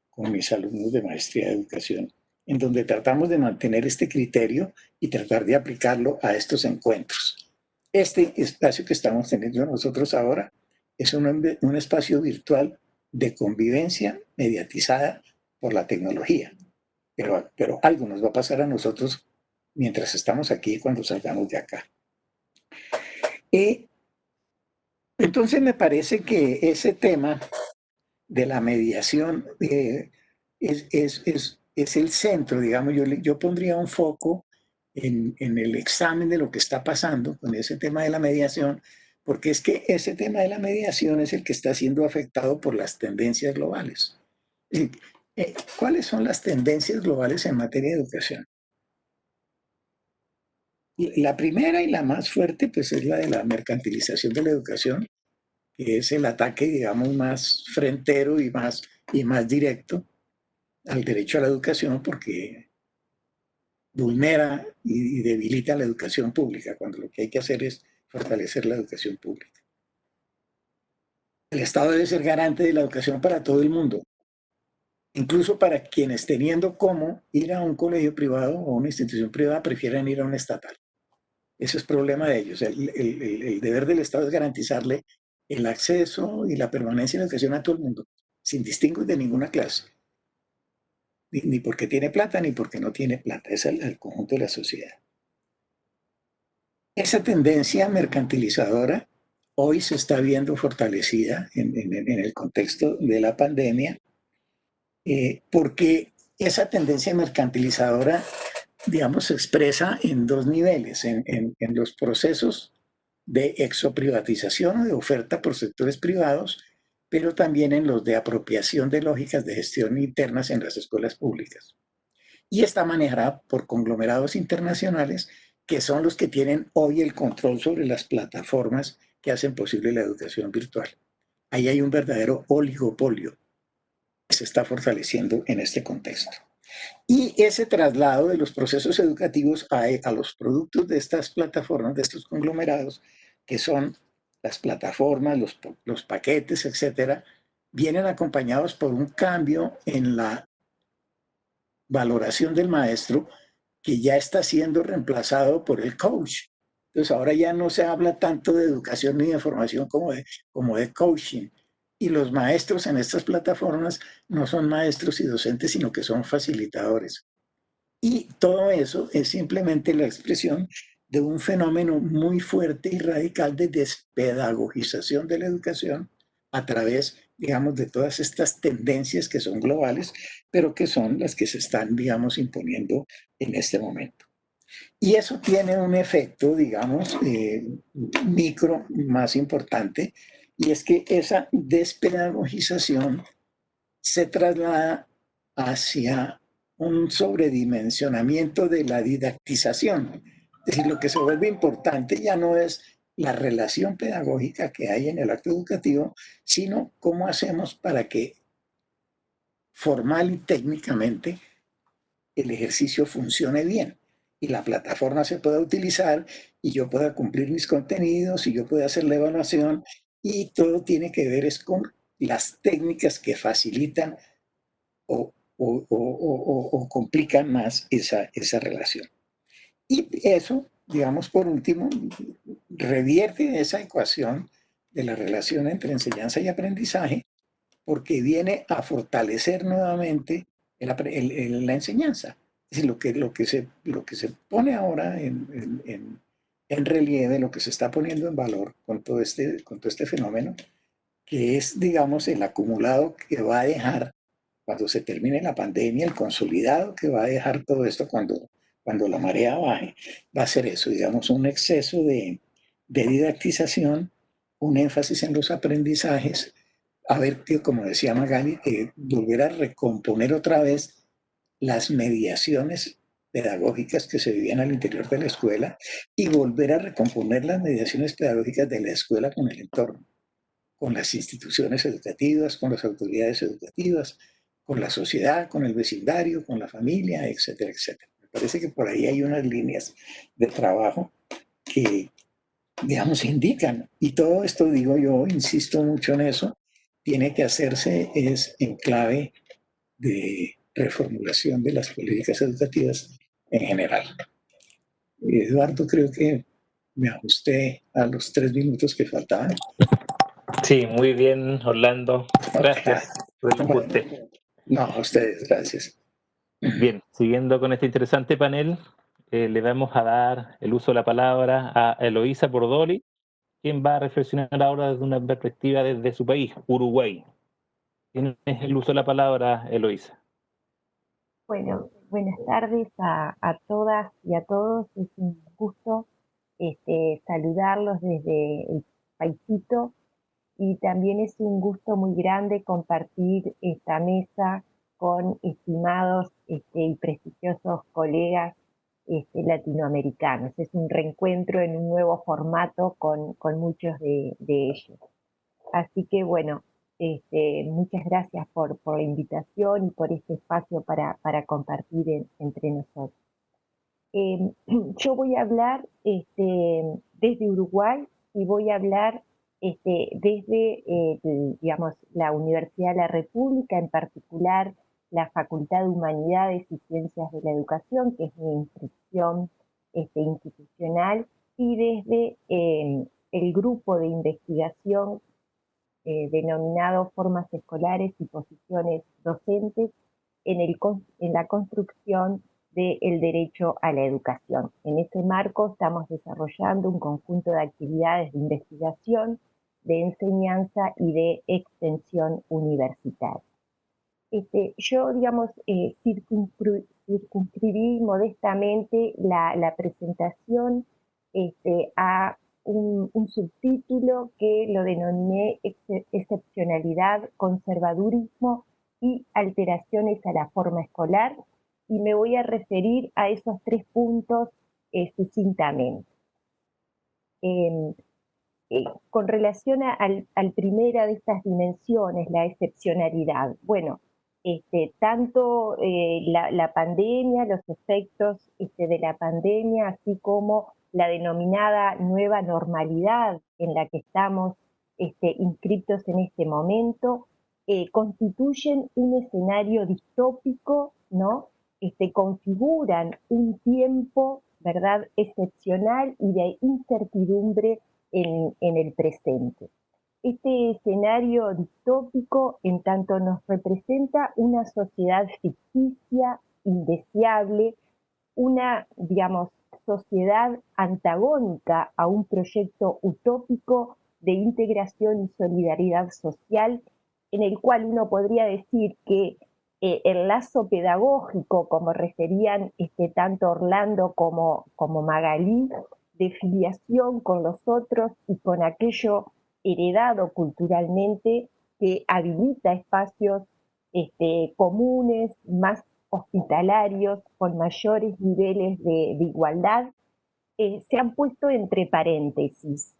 con mis alumnos de maestría de educación, en donde tratamos de mantener este criterio y tratar de aplicarlo a estos encuentros. Este espacio que estamos teniendo nosotros ahora es un espacio virtual de convivencia mediatizada por la tecnología. Pero algo nos va a pasar a nosotros mientras estamos aquí cuando salgamos de acá. Entonces me parece que ese tema de la mediación es el centro, digamos, yo pondría un foco en el examen de lo que está pasando con ese tema de la mediación, porque es que ese tema de la mediación es el que está siendo afectado por las tendencias globales. ¿Cuáles son las tendencias globales en materia de educación? La primera y la más fuerte, pues, es la de la mercantilización de la educación, que es el ataque, digamos, más frentero y más directo al derecho a la educación, porque vulnera y debilita la educación pública, cuando lo que hay que hacer es fortalecer la educación pública. El Estado debe ser garante de la educación para todo el mundo, incluso para quienes, teniendo cómo ir a un colegio privado o una institución privada, prefieren ir a un estatal. Eso es problema de ellos. El deber del Estado es garantizarle el acceso y la permanencia en la educación a todo el mundo, sin distingo de ninguna clase. Ni porque tiene plata, ni porque no tiene plata. Es el conjunto de la sociedad. Esa tendencia mercantilizadora hoy se está viendo fortalecida en el contexto de la pandemia, porque esa tendencia mercantilizadora, digamos, se expresa en dos niveles, en los procesos de exoprivatización o de oferta por sectores privados, pero también en los de apropiación de lógicas de gestión internas en las escuelas públicas. Y está manejada por conglomerados internacionales que son los que tienen hoy el control sobre las plataformas que hacen posible la educación virtual. Ahí hay un verdadero oligopolio que se está fortaleciendo en este contexto. Y ese traslado de los procesos educativos a los productos de estas plataformas, de estos conglomerados, que son las plataformas, los paquetes, etcétera, vienen acompañados por un cambio en la valoración del maestro que ya está siendo reemplazado por el coach. Entonces ahora ya no se habla tanto de educación ni de formación como de coaching. Y los maestros en estas plataformas no son maestros y docentes, sino que son facilitadores. Y todo eso es simplemente la expresión de un fenómeno muy fuerte y radical de despedagogización de la educación a través, digamos, de todas estas tendencias que son globales, pero que son las que se están, digamos, imponiendo en este momento. Y eso tiene un efecto, digamos, micro más importante, y es que esa despedagogización se traslada hacia un sobredimensionamiento de la didactización. Es decir, lo que se vuelve importante ya no es la relación pedagógica que hay en el acto educativo, sino cómo hacemos para que formal y técnicamente el ejercicio funcione bien y la plataforma se pueda utilizar y yo pueda cumplir mis contenidos y yo pueda hacer la evaluación, y todo tiene que ver es con las técnicas que facilitan o complican más esa relación. Y eso, digamos, por último, revierte esa ecuación de la relación entre enseñanza y aprendizaje, porque viene a fortalecer nuevamente la enseñanza. Es decir, lo que se pone ahora en relieve, lo que se está poniendo en valor con todo este fenómeno, que es, digamos, el acumulado que va a dejar cuando se termine la pandemia, el consolidado que va a dejar todo esto cuando la marea baje, va a ser eso, digamos, un exceso de didactización, un énfasis en los aprendizajes, a ver, que, como decía Magali, volver a recomponer otra vez las mediaciones pedagógicas que se vivían al interior de la escuela y volver a recomponer las mediaciones pedagógicas de la escuela con el entorno, con las instituciones educativas, con las autoridades educativas, con la sociedad, con el vecindario, con la familia, etcétera, etcétera. Me parece que por ahí hay unas líneas de trabajo que, digamos, indican. Y todo esto, digo yo, insisto mucho en eso, tiene que hacerse es en clave de reformulación de las políticas educativas en general. Eduardo, creo que me ajusté a los 3 minutos que faltaban. Sí, muy bien, Orlando. Gracias por el ajuste. No, a ustedes, gracias. Bien, siguiendo con este interesante panel, le vamos a dar el uso de la palabra a Eloísa Bordoli, quien va a reflexionar ahora desde una perspectiva desde su país, Uruguay. Tienes el uso de la palabra, Eloísa. Bueno, buenas tardes a todas y a todos. Es un gusto saludarlos desde el paisito, y también es un gusto muy grande compartir esta mesa con estimados y prestigiosos colegas latinoamericanos. Es un reencuentro en un nuevo formato con muchos de ellos. Así que bueno, muchas gracias por la invitación y por este espacio para compartir entre nosotros. Yo voy a hablar desde Uruguay, y voy a hablar desde, digamos, la Universidad de la República, en particular la Facultad de Humanidades y Ciencias de la Educación, que es mi inscripción institucional, y desde el grupo de investigación denominado Formas Escolares y Posiciones Docentes en la construcción del derecho a la educación. En ese marco estamos desarrollando un conjunto de actividades de investigación, de enseñanza y de extensión universitaria. Yo, digamos, circunscribí modestamente la presentación a un subtítulo que lo denominé excepcionalidad, conservadurismo y alteraciones a la forma escolar, y me voy a referir a esos 3 puntos sucintamente. Con relación al primera de estas dimensiones, la excepcionalidad, bueno, tanto la pandemia, los efectos de la pandemia, así como la denominada nueva normalidad en la que estamos inscriptos en este momento, constituyen un escenario distópico, ¿no? Configuran un tiempo, ¿verdad?, excepcional y de incertidumbre en el presente. Este escenario distópico, en tanto nos representa una sociedad ficticia, indeseable, una, digamos, sociedad antagónica a un proyecto utópico de integración y solidaridad social, en el cual uno podría decir que el lazo pedagógico, como referían tanto Orlando como Magalí, de filiación con los otros y con aquello heredado culturalmente, que habilita espacios comunes, más hospitalarios, con mayores niveles de igualdad, se han puesto entre paréntesis,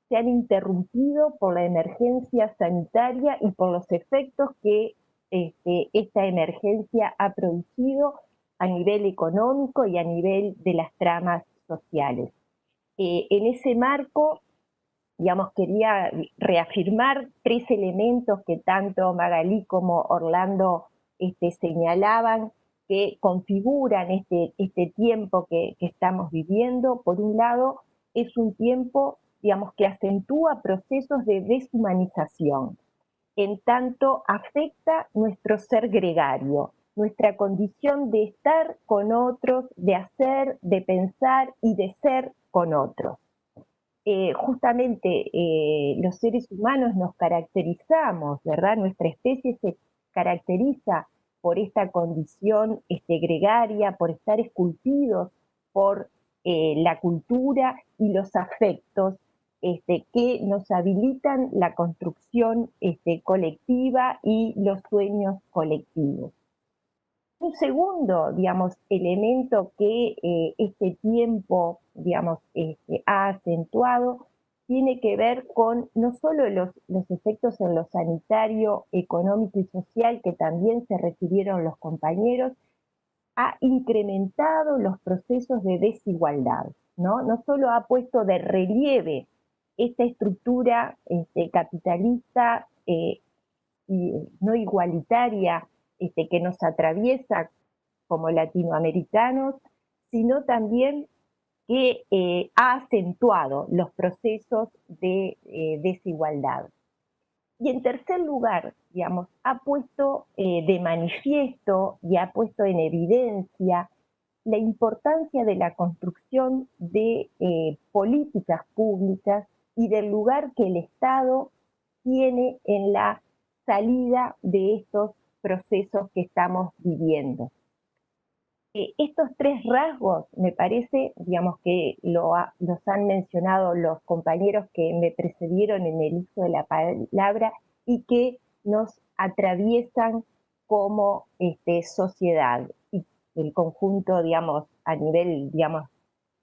se han interrumpido por la emergencia sanitaria y por los efectos que esta emergencia ha producido a nivel económico y a nivel de las tramas sociales. En ese marco, digamos, quería reafirmar 3 elementos que tanto Magalí como Orlando señalaban, que configuran este tiempo que estamos viviendo. Por un lado, es un tiempo, digamos, que acentúa procesos de deshumanización, en tanto afecta nuestro ser gregario, nuestra condición de estar con otros, de hacer, de pensar y de ser con otros. Justamente los seres humanos nos caracterizamos, ¿verdad? Nuestra especie se caracteriza por esta condición gregaria, por estar esculpidos por la cultura y los afectos que nos habilitan la construcción colectiva y los sueños colectivos. Un segundo, digamos, elemento que este tiempo, digamos, ha acentuado, tiene que ver con no solo los efectos en lo sanitario, económico y social, que también se refirieron los compañeros, ha incrementado los procesos de desigualdad, ¿no? No solo ha puesto de relieve esta estructura capitalista y no igualitaria que nos atraviesa como latinoamericanos, sino también que ha acentuado los procesos de desigualdad. Y en tercer lugar, digamos, ha puesto de manifiesto y ha puesto en evidencia la importancia de la construcción de políticas públicas y del lugar que el Estado tiene en la salida de estos procesos que estamos viviendo. Estos 3 rasgos, me parece, digamos, que los han mencionado los compañeros que me precedieron en el uso de la palabra y que nos atraviesan como sociedad y el conjunto, digamos, a nivel, digamos,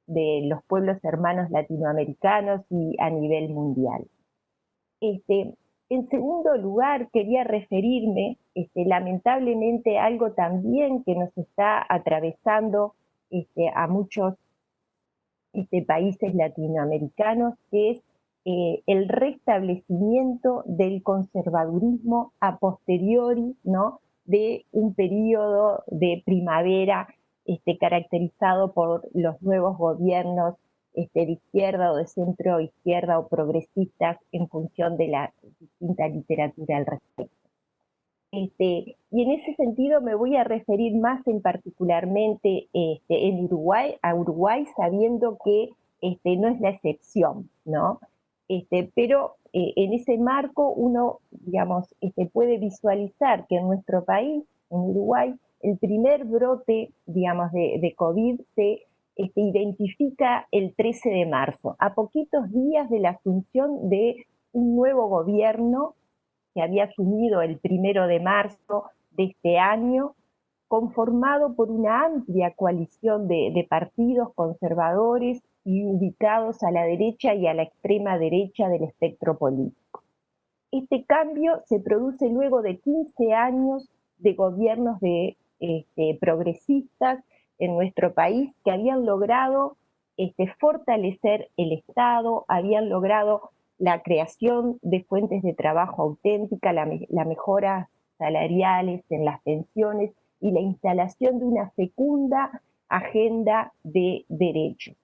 de los pueblos hermanos latinoamericanos y a nivel mundial. En segundo lugar, quería referirme, lamentablemente, a algo también que nos está atravesando a muchos países latinoamericanos, que es el restablecimiento del conservadurismo a posteriori, ¿no?, de un periodo de primavera caracterizado por los nuevos gobiernos de izquierda o de centro izquierda o progresistas en función de la distinta literatura al respecto. Y en ese sentido me voy a referir más en particularmente en Uruguay, a Uruguay, sabiendo que no es la excepción, ¿no? Pero en ese marco uno, digamos, puede visualizar que en nuestro país, en Uruguay, el primer brote, digamos, de COVID se identifica el 13 de marzo, a poquitos días de la asunción de un nuevo gobierno que había asumido el 1 de marzo de este año, conformado por una amplia coalición de partidos conservadores y ubicados a la derecha y a la extrema derecha del espectro político. Este cambio se produce luego de 15 años de gobiernos progresistas en nuestro país que habían logrado fortalecer el Estado, habían logrado la creación de fuentes de trabajo auténticas, la mejora salariales en las pensiones y la instalación de una fecunda agenda de derechos.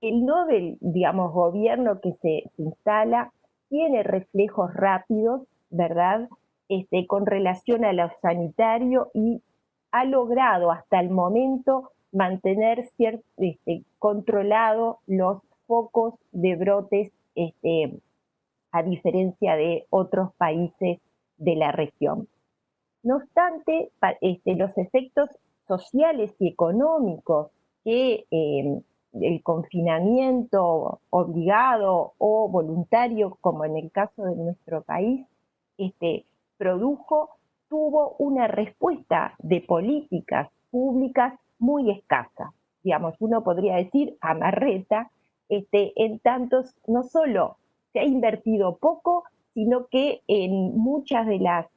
El novel, gobierno que se instala tiene reflejos rápidos, ¿verdad?, con relación a lo sanitario y ha logrado hasta el momento mantener controlado los focos de brotes, a diferencia de otros países de la región. No obstante, los efectos sociales y económicos que el confinamiento obligado o voluntario, como en el caso de nuestro país, produjo, tuvo una respuesta de políticas públicas muy escasa. Uno podría decir amarreta, en tantos no solo se ha invertido poco, sino que en muchas de las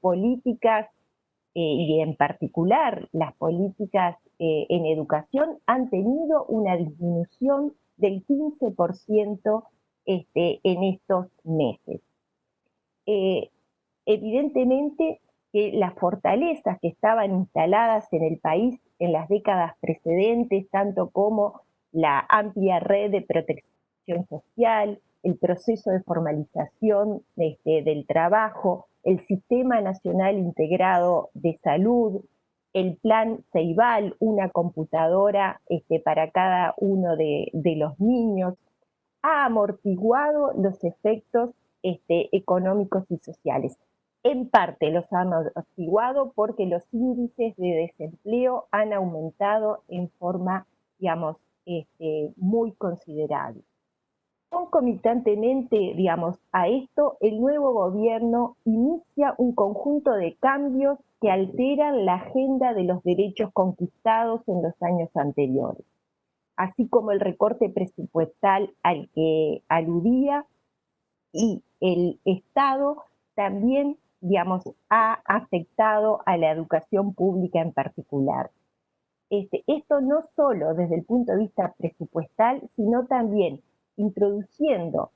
políticas, y en particular las políticas en educación, han tenido una disminución del 15% en estos meses. Evidentemente que las fortalezas que estaban instaladas en el país en las décadas precedentes, tanto como la amplia red de protección social, el proceso de formalización del trabajo, el Sistema Nacional Integrado de Salud, el Plan Ceibal, una computadora para cada uno de los niños, ha amortiguado los efectos económicos y sociales. En parte los ha amortiguado porque los índices de desempleo han aumentado en forma, muy considerable. Concomitantemente, a esto, el nuevo gobierno inicia un conjunto de cambios que alteran la agenda de los derechos conquistados en los años anteriores, así como el recorte presupuestal al que aludía, y el Estado también, ha afectado a la educación pública en particular. Esto no solo desde el punto de vista presupuestal, sino también introduciendo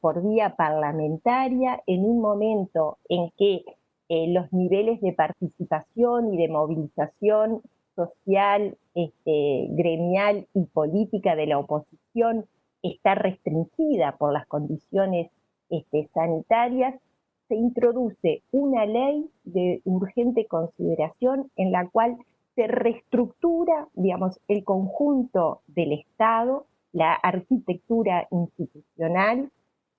por vía parlamentaria en un momento en que los niveles de participación y de movilización social, gremial y política de la oposición está restringida por las condiciones sanitarias, se introduce una ley de urgente consideración en la cual se reestructura, el conjunto del Estado, la arquitectura institucional,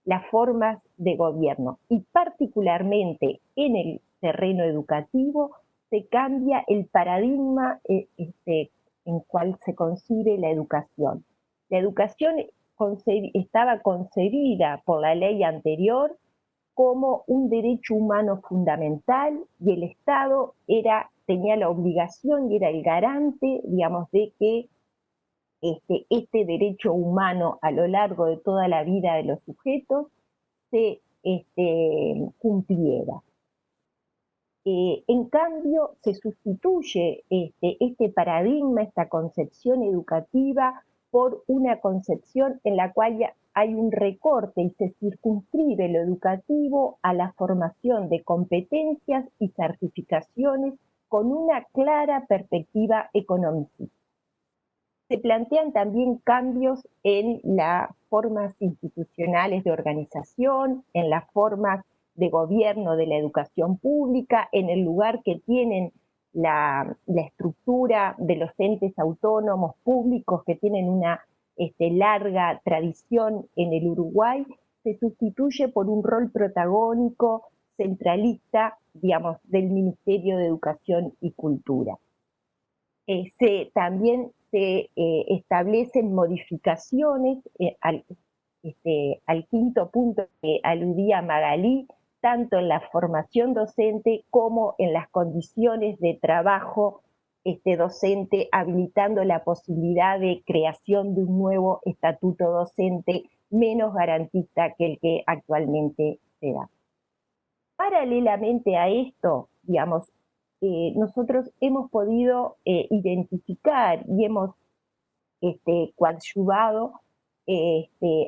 las formas de gobierno y particularmente en el terreno educativo se cambia el paradigma en cual se concibe la educación. La educación estaba concebida por la ley anterior como un derecho humano fundamental y el Estado tenía la obligación y era el garante, de que este derecho humano a lo largo de toda la vida de los sujetos se cumpliera. En cambio, se sustituye este paradigma, esta concepción educativa, por una concepción en la cual hay un recorte y se circunscribe lo educativo a la formación de competencias y certificaciones con una clara perspectiva economicista. Se plantean también cambios en las formas institucionales de organización, en las formas de gobierno de la educación pública, en el lugar que tienen la estructura de los entes autónomos públicos que tienen una larga tradición en el Uruguay, se sustituye por un rol protagónico, centralista, del Ministerio de Educación y Cultura. También se establecen modificaciones al quinto punto que aludía Magalí, tanto en la formación docente como en las condiciones de trabajo docente, habilitando la posibilidad de creación de un nuevo estatuto docente menos garantista que el que actualmente se da. Paralelamente a esto, digamos, nosotros hemos podido identificar y hemos coadyuvado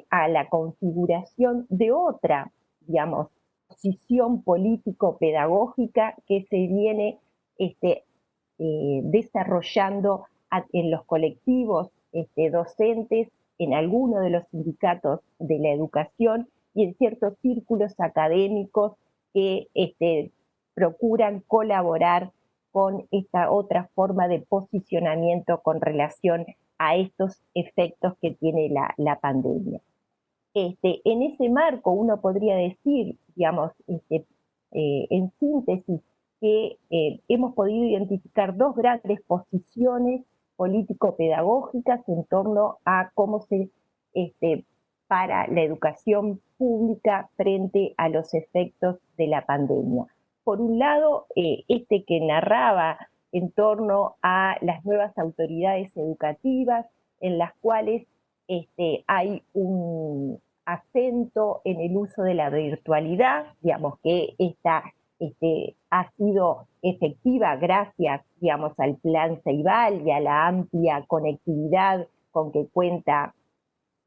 a la configuración de otra, digamos, posición político-pedagógica que se viene desarrollando en los colectivos docentes, en algunos de los sindicatos de la educación y en ciertos círculos académicos que procuran colaborar con esta otra forma de posicionamiento con relación a estos efectos que tiene la pandemia. En ese marco uno podría decir, digamos, en síntesis, que hemos podido identificar dos grandes posiciones político-pedagógicas en torno a cómo se para la educación pública frente a los efectos de la pandemia. Por un lado, que narraba en torno a las nuevas autoridades educativas, en las cuales hay un acento en el uso de la virtualidad, digamos que esta ha sido efectiva gracias, digamos, al Plan Ceibal y a la amplia conectividad con que cuenta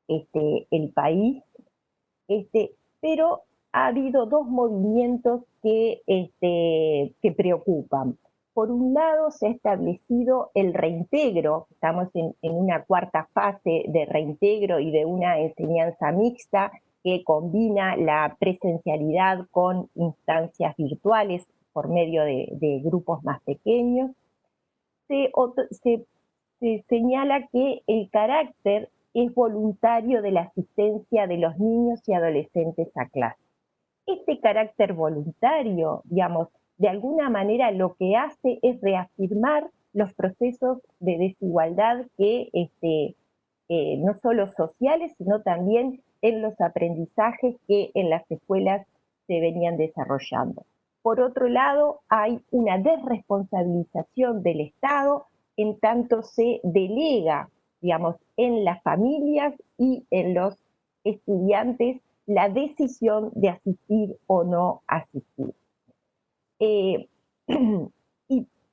el país, pero ha habido dos movimientos que preocupan. Por un lado, se ha establecido el reintegro, estamos en una cuarta fase de reintegro y de una enseñanza mixta que combina la presencialidad con instancias virtuales por medio de grupos más pequeños. Se señala que el carácter es voluntario de la asistencia de los niños y adolescentes a clase. Este carácter voluntario, digamos, de alguna manera lo que hace es reafirmar los procesos de desigualdad que no solo sociales, sino también en los aprendizajes que en las escuelas se venían desarrollando. Por otro lado, hay una desresponsabilización del Estado en tanto se delega, digamos, en las familias y en los estudiantes la decisión de asistir o no asistir. Y,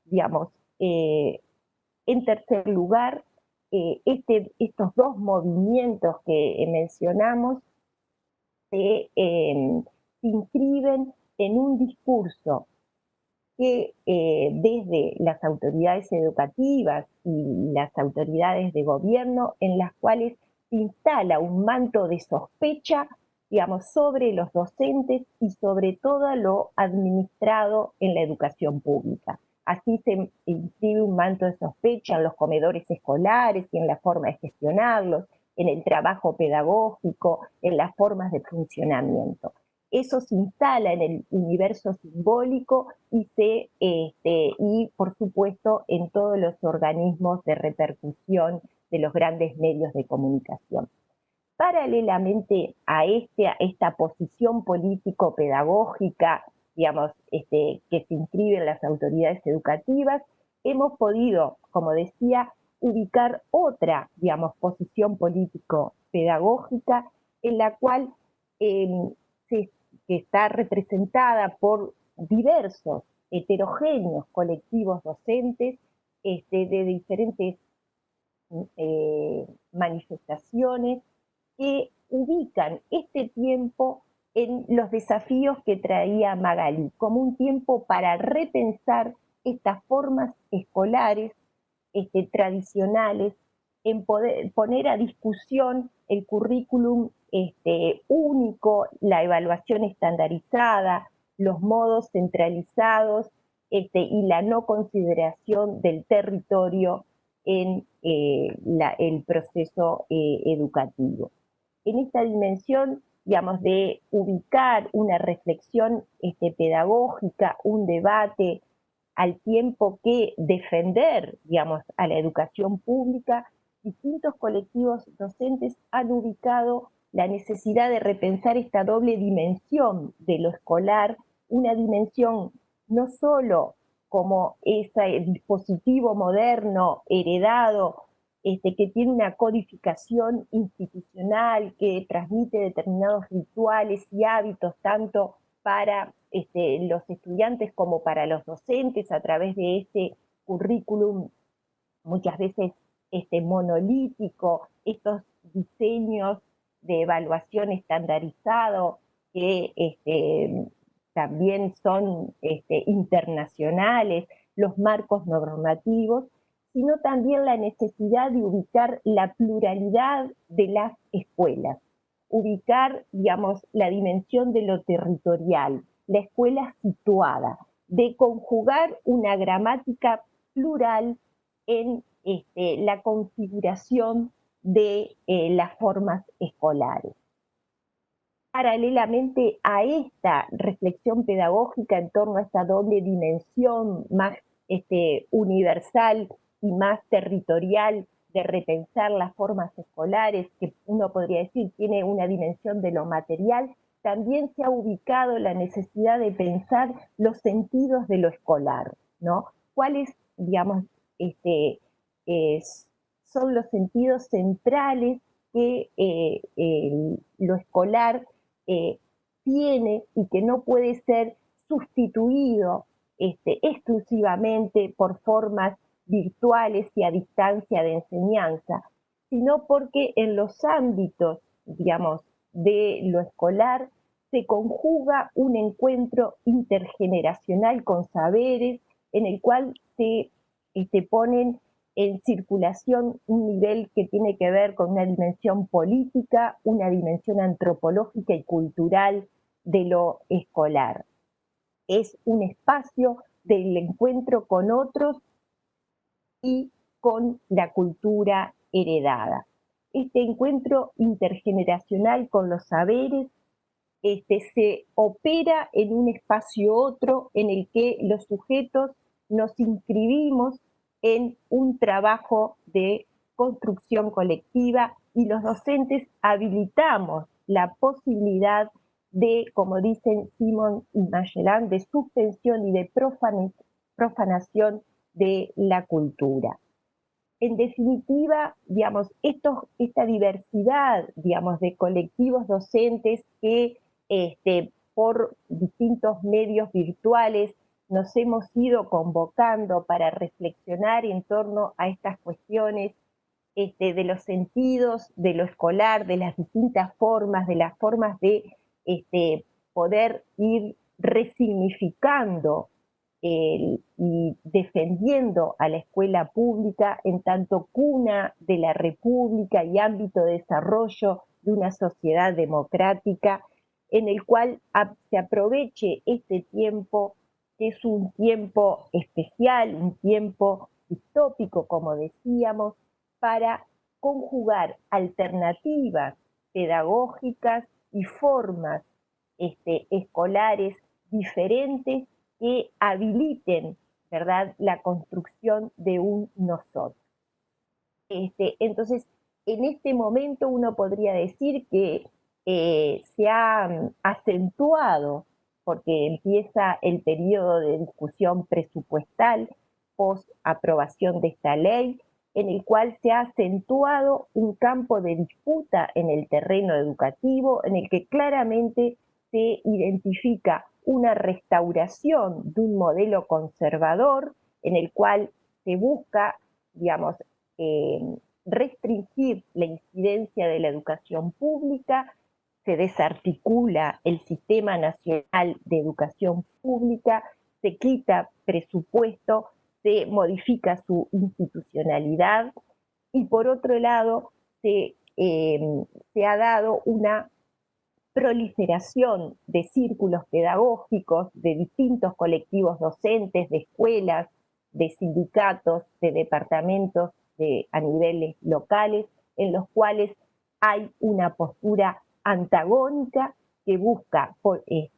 digamos, en tercer lugar, estos dos movimientos que mencionamos se inscriben en un discurso que desde las autoridades educativas y las autoridades de gobierno, en las cuales se instala un manto de sospecha, digamos, sobre los docentes y sobre todo lo administrado en la educación pública. Así se inscribe un manto de sospecha en los comedores escolares y en la forma de gestionarlos, en el trabajo pedagógico, en las formas de funcionamiento. Eso se instala en el universo simbólico y por supuesto en todos los organismos de repercusión de los grandes medios de comunicación. Paralelamente a esta posición político-pedagógica, digamos, que se inscribe en las autoridades educativas, hemos podido, como decía, ubicar otra, digamos, posición político-pedagógica en la cual que está representada por diversos, heterogéneos colectivos docentes de diferentes manifestaciones que ubican este tiempo en los desafíos que traía Magalí, como un tiempo para repensar estas formas escolares tradicionales, en poner a discusión el currículum único, la evaluación estandarizada, los modos centralizados y la no consideración del territorio en el proceso educativo. En esta dimensión, digamos, de ubicar una reflexión pedagógica, un debate, al tiempo que defender, digamos, a la educación pública, distintos colectivos docentes han ubicado la necesidad de repensar esta doble dimensión de lo escolar, una dimensión no solo como ese dispositivo moderno heredado, que tiene una codificación institucional, que transmite determinados rituales y hábitos tanto para los estudiantes como para los docentes a través de este currículum muchas veces monolítico, estos diseños de evaluación estandarizado que también son internacionales, los marcos normativos, sino también la necesidad de ubicar la pluralidad de las escuelas, ubicar, digamos, la dimensión de lo territorial, la escuela situada, de conjugar una gramática plural en la configuración de las formas escolares. Paralelamente a esta reflexión pedagógica en torno a esta doble dimensión más universal y más territorial de repensar las formas escolares, que uno podría decir tiene una dimensión de lo material, también se ha ubicado la necesidad de pensar los sentidos de lo escolar, ¿no? ¿Cuáles, digamos, son los sentidos centrales que lo escolar tiene y que no puede ser sustituido exclusivamente por formas virtuales y a distancia de enseñanza, sino porque en los ámbitos, digamos, de lo escolar se conjuga un encuentro intergeneracional con saberes en el cual se ponen en circulación un nivel que tiene que ver con una dimensión política, una dimensión antropológica y cultural de lo escolar. Es un espacio del encuentro con otros y con la cultura heredada. Este encuentro intergeneracional con los saberes se opera en un espacio otro en el que los sujetos nos inscribimos en un trabajo de construcción colectiva y los docentes habilitamos la posibilidad de, como dicen Simon y Magellan, de suspensión y de profanación de la cultura. En definitiva, digamos, esta diversidad, digamos, de colectivos docentes que por distintos medios virtuales nos hemos ido convocando para reflexionar en torno a estas cuestiones de los sentidos, de lo escolar, de las distintas formas, de las formas de poder ir resignificando y defendiendo a la escuela pública en tanto cuna de la república y ámbito de desarrollo de una sociedad democrática, en el cual se aproveche este tiempo, que es un tiempo especial, un tiempo distópico, como decíamos, para conjugar alternativas pedagógicas y formas escolares diferentes que habiliten, ¿verdad?, la construcción de un nosotros. Entonces, en este momento uno podría decir que se ha acentuado, porque empieza el periodo de discusión presupuestal post aprobación de esta ley, en el cual se ha acentuado un campo de disputa en el terreno educativo, en el que claramente se identifica una restauración de un modelo conservador, en el cual se busca, digamos, restringir la incidencia de la educación pública, se desarticula el Sistema Nacional de Educación Pública, se quita presupuesto, se modifica su institucionalidad y por otro lado se ha dado una proliferación de círculos pedagógicos, de distintos colectivos docentes, de escuelas, de sindicatos, de departamentos a niveles locales, en los cuales hay una postura antagónica que busca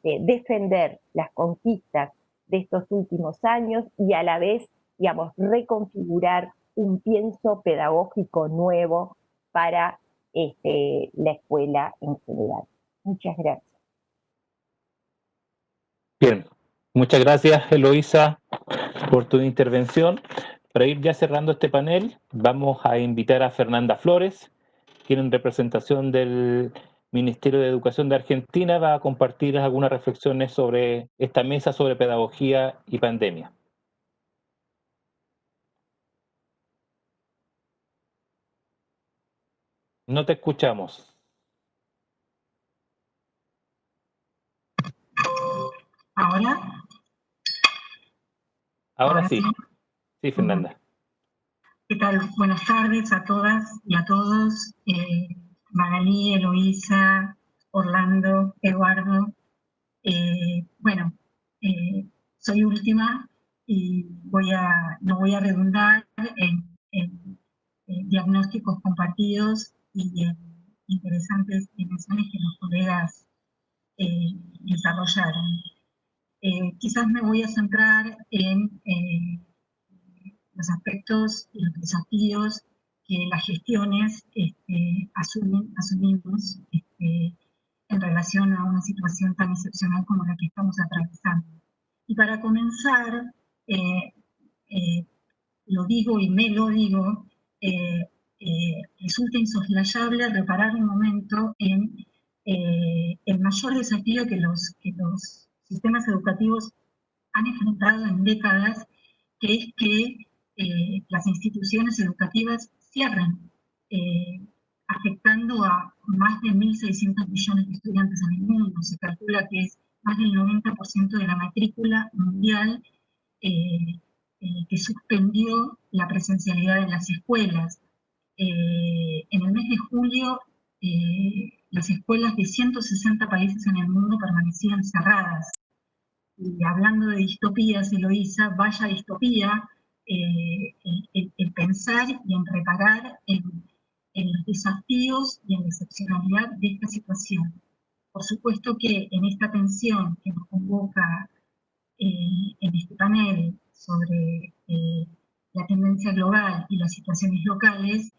defender las conquistas de estos últimos años y a la vez, digamos, reconfigurar un pienso pedagógico nuevo para la escuela en general. Muchas gracias. Bien, muchas gracias, Eloísa, por tu intervención. Para ir ya cerrando este panel, vamos a invitar a Fernanda Flores, quien en representación del Ministerio de Educación de Argentina va a compartir algunas reflexiones sobre esta mesa sobre pedagogía y pandemia. No te escuchamos. ¿Ahora? Ahora sí. Sí, Fernanda. ¿Qué tal? Buenas tardes a todas y a todos. Magalí, Eloísa, Orlando, Eduardo. Soy última y no voy a redundar en diagnósticos compartidos y en interesantes dimensiones que los colegas desarrollaron. Quizás me voy a centrar en los aspectos y los desafíos que las gestiones asumimos en relación a una situación tan excepcional como la que estamos atravesando. Y para comenzar, lo digo y me lo digo, resulta insoslayable reparar un momento en el mayor desafío que los sistemas educativos han enfrentado en décadas, que es que las instituciones educativas cierren, afectando a más de 1.600 millones de estudiantes en el mundo. Se calcula que es más del 90% de la matrícula mundial que suspendió la presencialidad en las escuelas. En el mes de julio, las escuelas de 160 países en el mundo permanecían cerradas. Y hablando de distopías, Eloísa, vaya distopía el pensar y en reparar en los desafíos y en la excepcionalidad de esta situación. Por supuesto que en esta tensión que nos convoca en este panel sobre la tendencia global y las situaciones locales,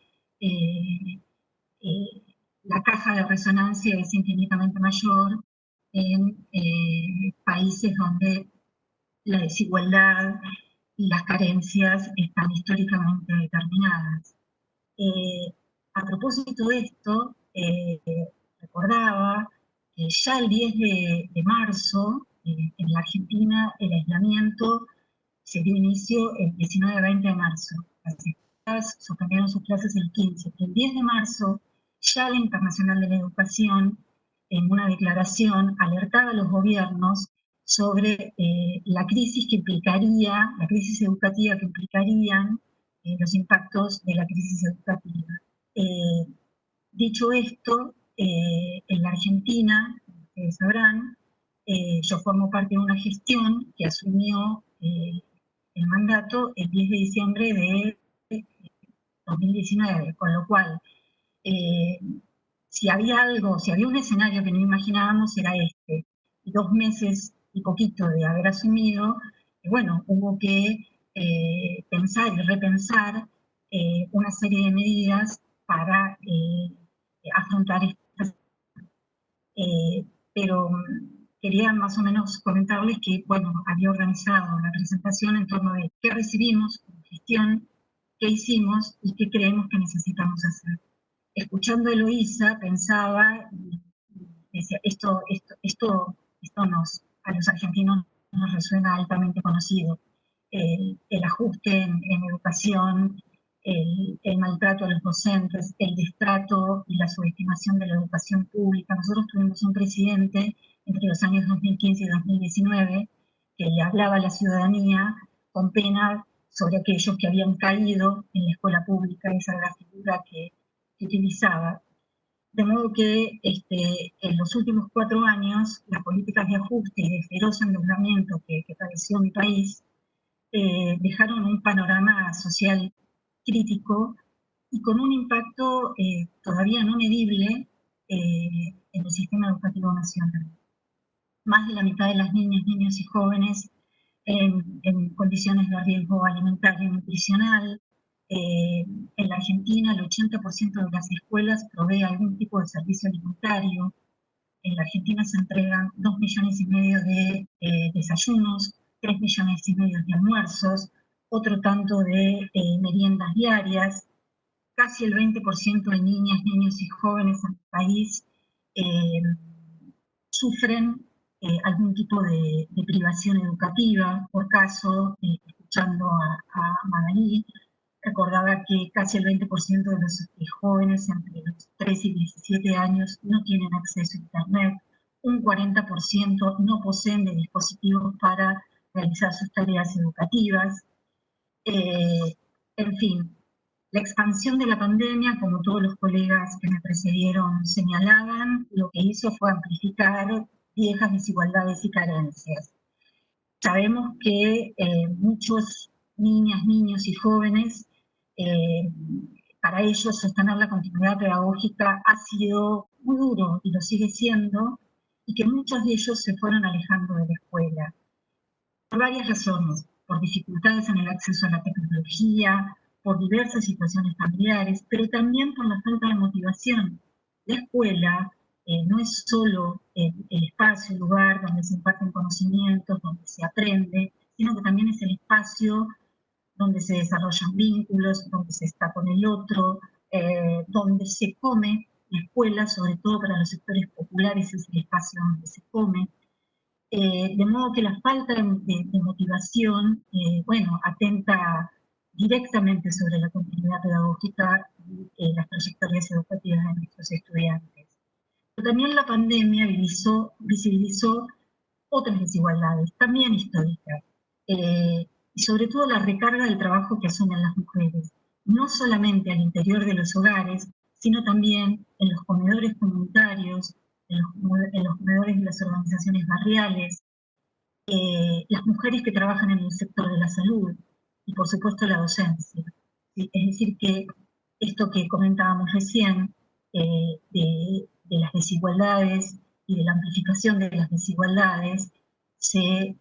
la caja de resonancia es infinitamente mayor en países donde la desigualdad y las carencias están históricamente determinadas. A propósito de esto, recordaba que ya el 10 de marzo, en la Argentina, el aislamiento se dio inicio el 19-20 de marzo. Las escuelas suspendieron sus clases el 15. El 10 de marzo, ya la Internacional de la Educación, en una declaración, alertaba a los gobiernos sobre la crisis educativa que implicarían los impactos de la crisis educativa. Dicho esto, en la Argentina, ustedes sabrán, yo formo parte de una gestión que asumió el mandato el 10 de diciembre de 2019, con lo cual, si había un escenario que no imaginábamos, era este. Y 2 meses y poquito de haber asumido, bueno, hubo que pensar y repensar una serie de medidas para afrontar esta pero quería más o menos comentarles que, bueno, había organizado la presentación en torno de qué recibimos como gestión, qué hicimos y qué creemos que necesitamos hacer. Escuchando a Eloísa, pensaba, y decía, esto a los argentinos nos resuena altamente conocido. El ajuste en educación, el maltrato a los docentes, el destrato y la subestimación de la educación pública. Nosotros tuvimos un presidente entre los años 2015 y 2019 que le hablaba a la ciudadanía con pena sobre aquellos que habían caído en la escuela pública. Esa era la figura que utilizaba. De modo que en los últimos 4 años, las políticas de ajuste y de feroz endeudamiento que padeció mi país dejaron un panorama social crítico y con un impacto todavía no medible en el sistema educativo nacional. Más de la mitad de las niñas, niños y jóvenes en condiciones de riesgo alimentario y nutricional. En la Argentina el 80% de las escuelas provee algún tipo de servicio alimentario. En la Argentina se entregan 2,5 millones de desayunos, 3,5 millones de almuerzos, otro tanto de meriendas diarias. Casi el 20% de niñas, niños y jóvenes en el país sufren algún tipo de privación educativa. Por caso, escuchando a Magalí, recordaba que casi el 20% de los jóvenes entre los 3 y 17 años no tienen acceso a Internet, un 40% no poseen de dispositivos para realizar sus tareas educativas. En fin, la expansión de la pandemia, como todos los colegas que me precedieron señalaban, lo que hizo fue amplificar viejas desigualdades y carencias. Sabemos que muchos niñas, niños y jóvenes, para ellos sostener la continuidad pedagógica ha sido muy duro y lo sigue siendo, y que muchos de ellos se fueron alejando de la escuela. Por varias razones, por dificultades en el acceso a la tecnología, por diversas situaciones familiares, pero también por la falta de motivación. La escuela no es solo el espacio, el lugar donde se imparten conocimientos, donde se aprende, sino que también es el espacio donde se desarrollan vínculos, donde se está con el otro, donde se come. La escuela, sobre todo para los sectores populares, es el espacio donde se come. De modo que la falta de motivación, atenta directamente sobre la continuidad pedagógica y las trayectorias educativas de nuestros estudiantes. Pero también la pandemia visibilizó otras desigualdades, también históricas, y sobre todo la recarga del trabajo que asumen las mujeres, no solamente al interior de los hogares, sino también en los comedores comunitarios, en los comedores de las organizaciones barriales, las mujeres que trabajan en el sector de la salud y por supuesto la docencia. ¿Sí? Es decir que esto que comentábamos recién de las desigualdades y de la amplificación de las desigualdades se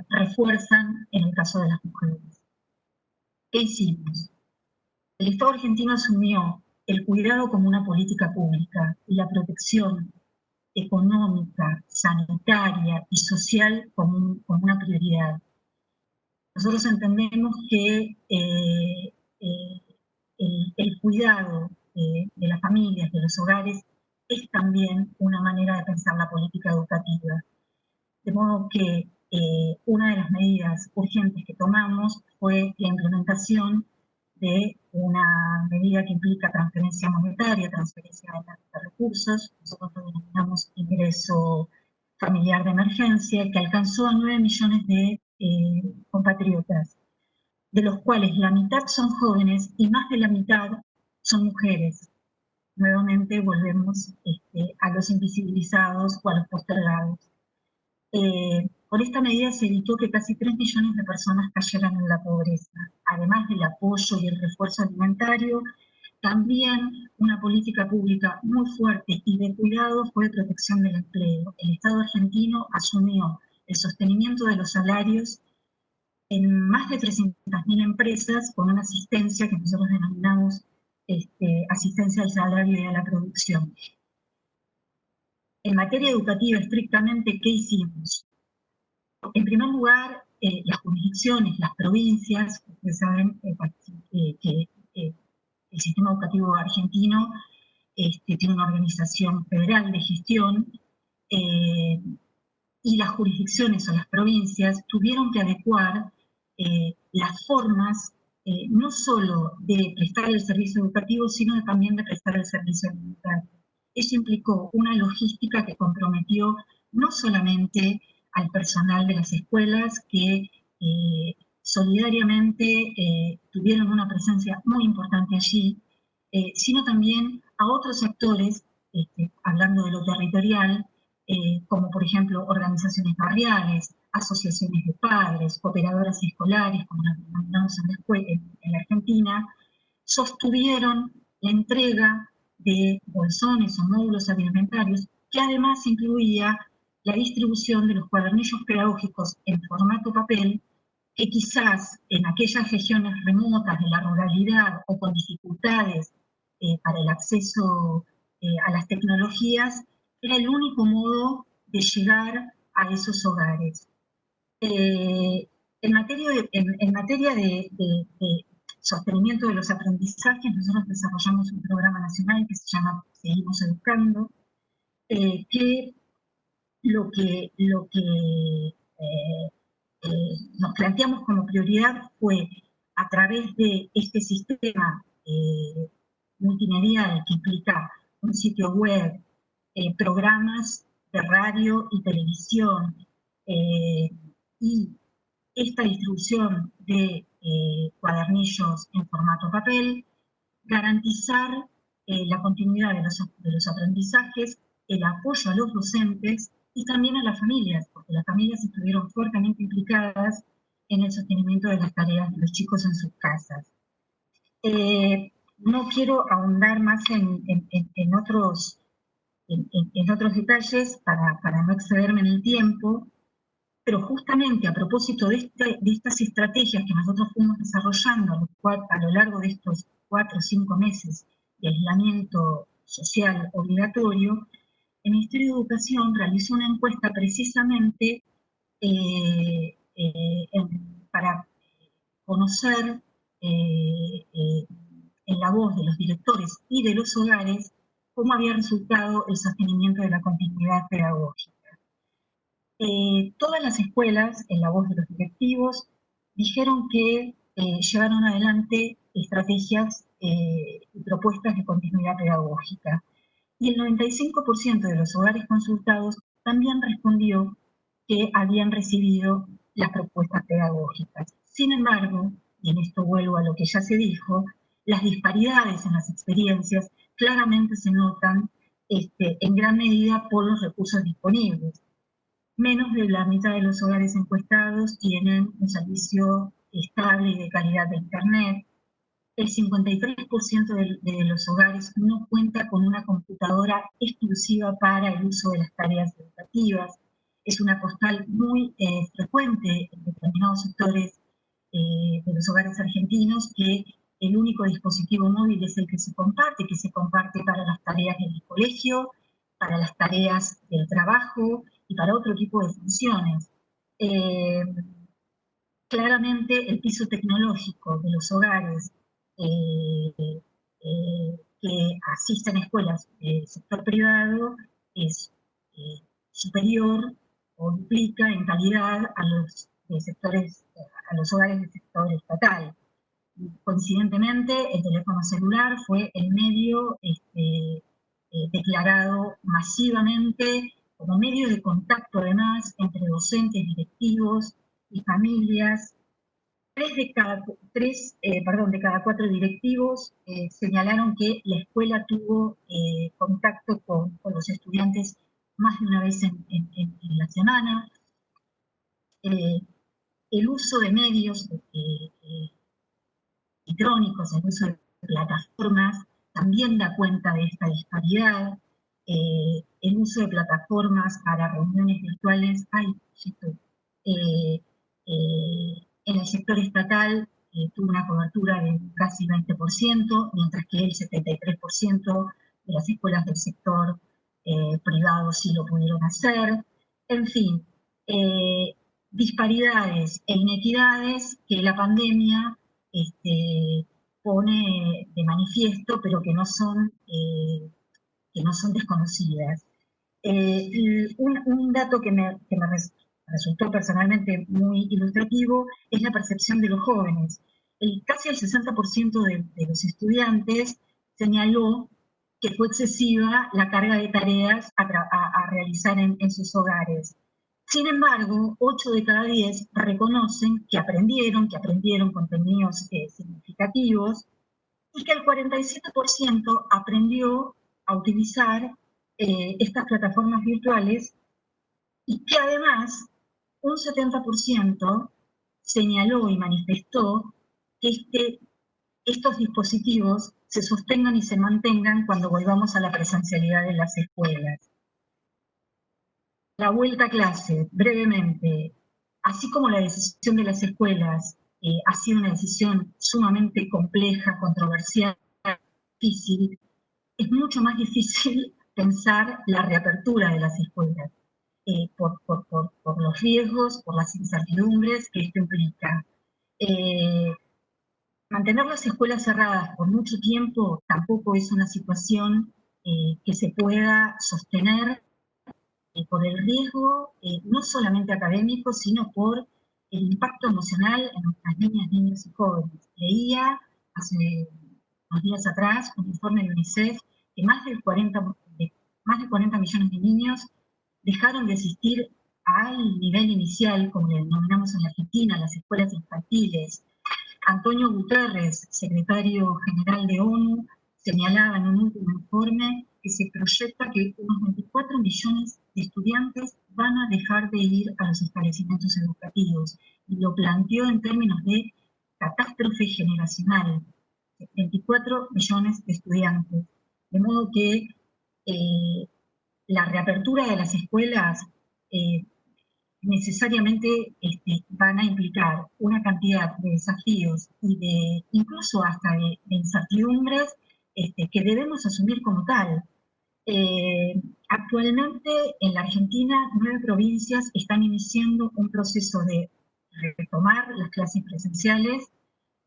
refuerzan en el caso de las mujeres. ¿Qué hicimos? El Estado argentino asumió el cuidado como una política pública y la protección económica, sanitaria y social como una prioridad. Nosotros entendemos que el cuidado de las familias, de los hogares, es también una manera de pensar la política educativa. De modo que una de las medidas urgentes que tomamos fue la implementación de una medida que implica transferencia monetaria, transferencia de recursos. Nosotros lo denominamos ingreso familiar de emergencia, que alcanzó a 9 millones de compatriotas, de los cuales la mitad son jóvenes y más de la mitad son mujeres. Nuevamente volvemos a los invisibilizados o a los postergados. Por esta medida se evitó que casi 3 millones de personas cayeran en la pobreza. Además del apoyo y el refuerzo alimentario, también una política pública muy fuerte y de cuidado fue de protección del empleo. El Estado argentino asumió el sostenimiento de los salarios en más de 300.000 empresas con una asistencia que nosotros denominamos asistencia al salario y a la producción. En materia educativa, estrictamente, ¿qué hicimos? En primer lugar, las jurisdicciones, las provincias, ustedes saben que el sistema educativo argentino tiene una organización federal de gestión, y las jurisdicciones o las provincias tuvieron que adecuar las formas no solo de prestar el servicio educativo, sino también de prestar el servicio alimentario. Eso implicó una logística que comprometió no solamente al personal de las escuelas, que solidariamente tuvieron una presencia muy importante allí, sino también a otros actores, hablando de lo territorial, como por ejemplo organizaciones barriales, asociaciones de padres, cooperadoras escolares, como las denominamos en la Argentina, sostuvieron la entrega de bolsones o módulos alimentarios, que además incluía la distribución de los cuadernillos pedagógicos en formato papel, que quizás en aquellas regiones remotas de la ruralidad o con dificultades para el acceso a las tecnologías, era el único modo de llegar a esos hogares. En materia de sostenimiento de los aprendizajes, nosotros desarrollamos un programa nacional que se llama Seguimos Educando, que lo que nos planteamos como prioridad fue, a través de este sistema multimedial que implica un sitio web, programas de radio y televisión, y esta distribución de cuadernillos en formato papel, garantizar la continuidad de los aprendizajes, el apoyo a los docentes y también a las familias, porque las familias estuvieron fuertemente implicadas en el sostenimiento de las tareas de los chicos en sus casas. No quiero ahondar más en otros detalles para no excederme en el tiempo, pero justamente a propósito de estas estrategias que nosotros fuimos desarrollando a lo largo de estos 4 o 5 meses de aislamiento social obligatorio, el Ministerio de Educación realizó una encuesta precisamente para conocer en la voz de los directores y de los hogares cómo había resultado el sostenimiento de la continuidad pedagógica. Todas las escuelas, en la voz de los directivos, dijeron que llevaron adelante estrategias y propuestas de continuidad pedagógica. Y el 95% de los hogares consultados también respondió que habían recibido las propuestas pedagógicas. Sin embargo, y en esto vuelvo a lo que ya se dijo, las disparidades en las experiencias claramente se notan en gran medida por los recursos disponibles. Menos de la mitad de los hogares encuestados tienen un servicio estable y de calidad de Internet. El 53% de los hogares no cuenta con una computadora exclusiva para el uso de las tareas educativas. Es una postal muy frecuente en determinados sectores de los hogares argentinos, que el único dispositivo móvil es el que se comparte para las tareas del colegio, para las tareas del trabajo y para otro tipo de funciones. Claramente el piso tecnológico de los hogares que asisten a escuelas del sector privado es superior o duplica en calidad a los hogares del sector estatal. Coincidentemente, el teléfono celular fue el medio declarado masivamente como medio de contacto, además, entre docentes, directivos y familias. De cada 4 directivos señalaron que la escuela tuvo contacto con los estudiantes más de una vez en la semana. El uso de medios electrónicos, el uso de plataformas, también da cuenta de esta disparidad. El uso de plataformas para reuniones virtuales, en el sector estatal tuvo una cobertura de casi 20%, mientras que el 73% de las escuelas del sector privado sí lo pudieron hacer. En fin, disparidades e inequidades que la pandemia pone de manifiesto, pero que no son desconocidas. Un dato que me resultó personalmente muy ilustrativo es la percepción de los jóvenes. Casi el 60% de los estudiantes señaló que fue excesiva la carga de tareas a realizar en sus hogares. Sin embargo, 8 de cada 10 reconocen que aprendieron contenidos significativos, y que el 47% aprendió a utilizar estas plataformas virtuales, y que además un 70% señaló y manifestó que estos dispositivos se sostengan y se mantengan cuando volvamos a la presencialidad de las escuelas. La vuelta a clase, brevemente. así como la decisión de las escuelas ha sido una decisión sumamente compleja, controversial, difícil, es mucho más difícil pensar la reapertura de las escuelas por los riesgos, por las incertidumbres que esto implica. Mantener las escuelas cerradas por mucho tiempo tampoco es una situación que se pueda sostener por el riesgo no solamente académico, sino por el impacto emocional en nuestras niñas, niños y jóvenes. Leía hace unos días atrás un informe de UNICEF que más de 40 millones de niños dejaron de asistir al nivel inicial, como le denominamos en la Argentina, las escuelas infantiles. Antonio Guterres, secretario general de ONU, señalaba en un último informe que se proyecta que unos 24 millones de estudiantes van a dejar de ir a los establecimientos educativos, y lo planteó en términos de catástrofe generacional. 24 millones de estudiantes. De modo que la reapertura de las escuelas necesariamente van a implicar una cantidad de desafíos y de incluso hasta de incertidumbres que debemos asumir como tal. Actualmente en la Argentina 9 provincias están iniciando un proceso de retomar las clases presenciales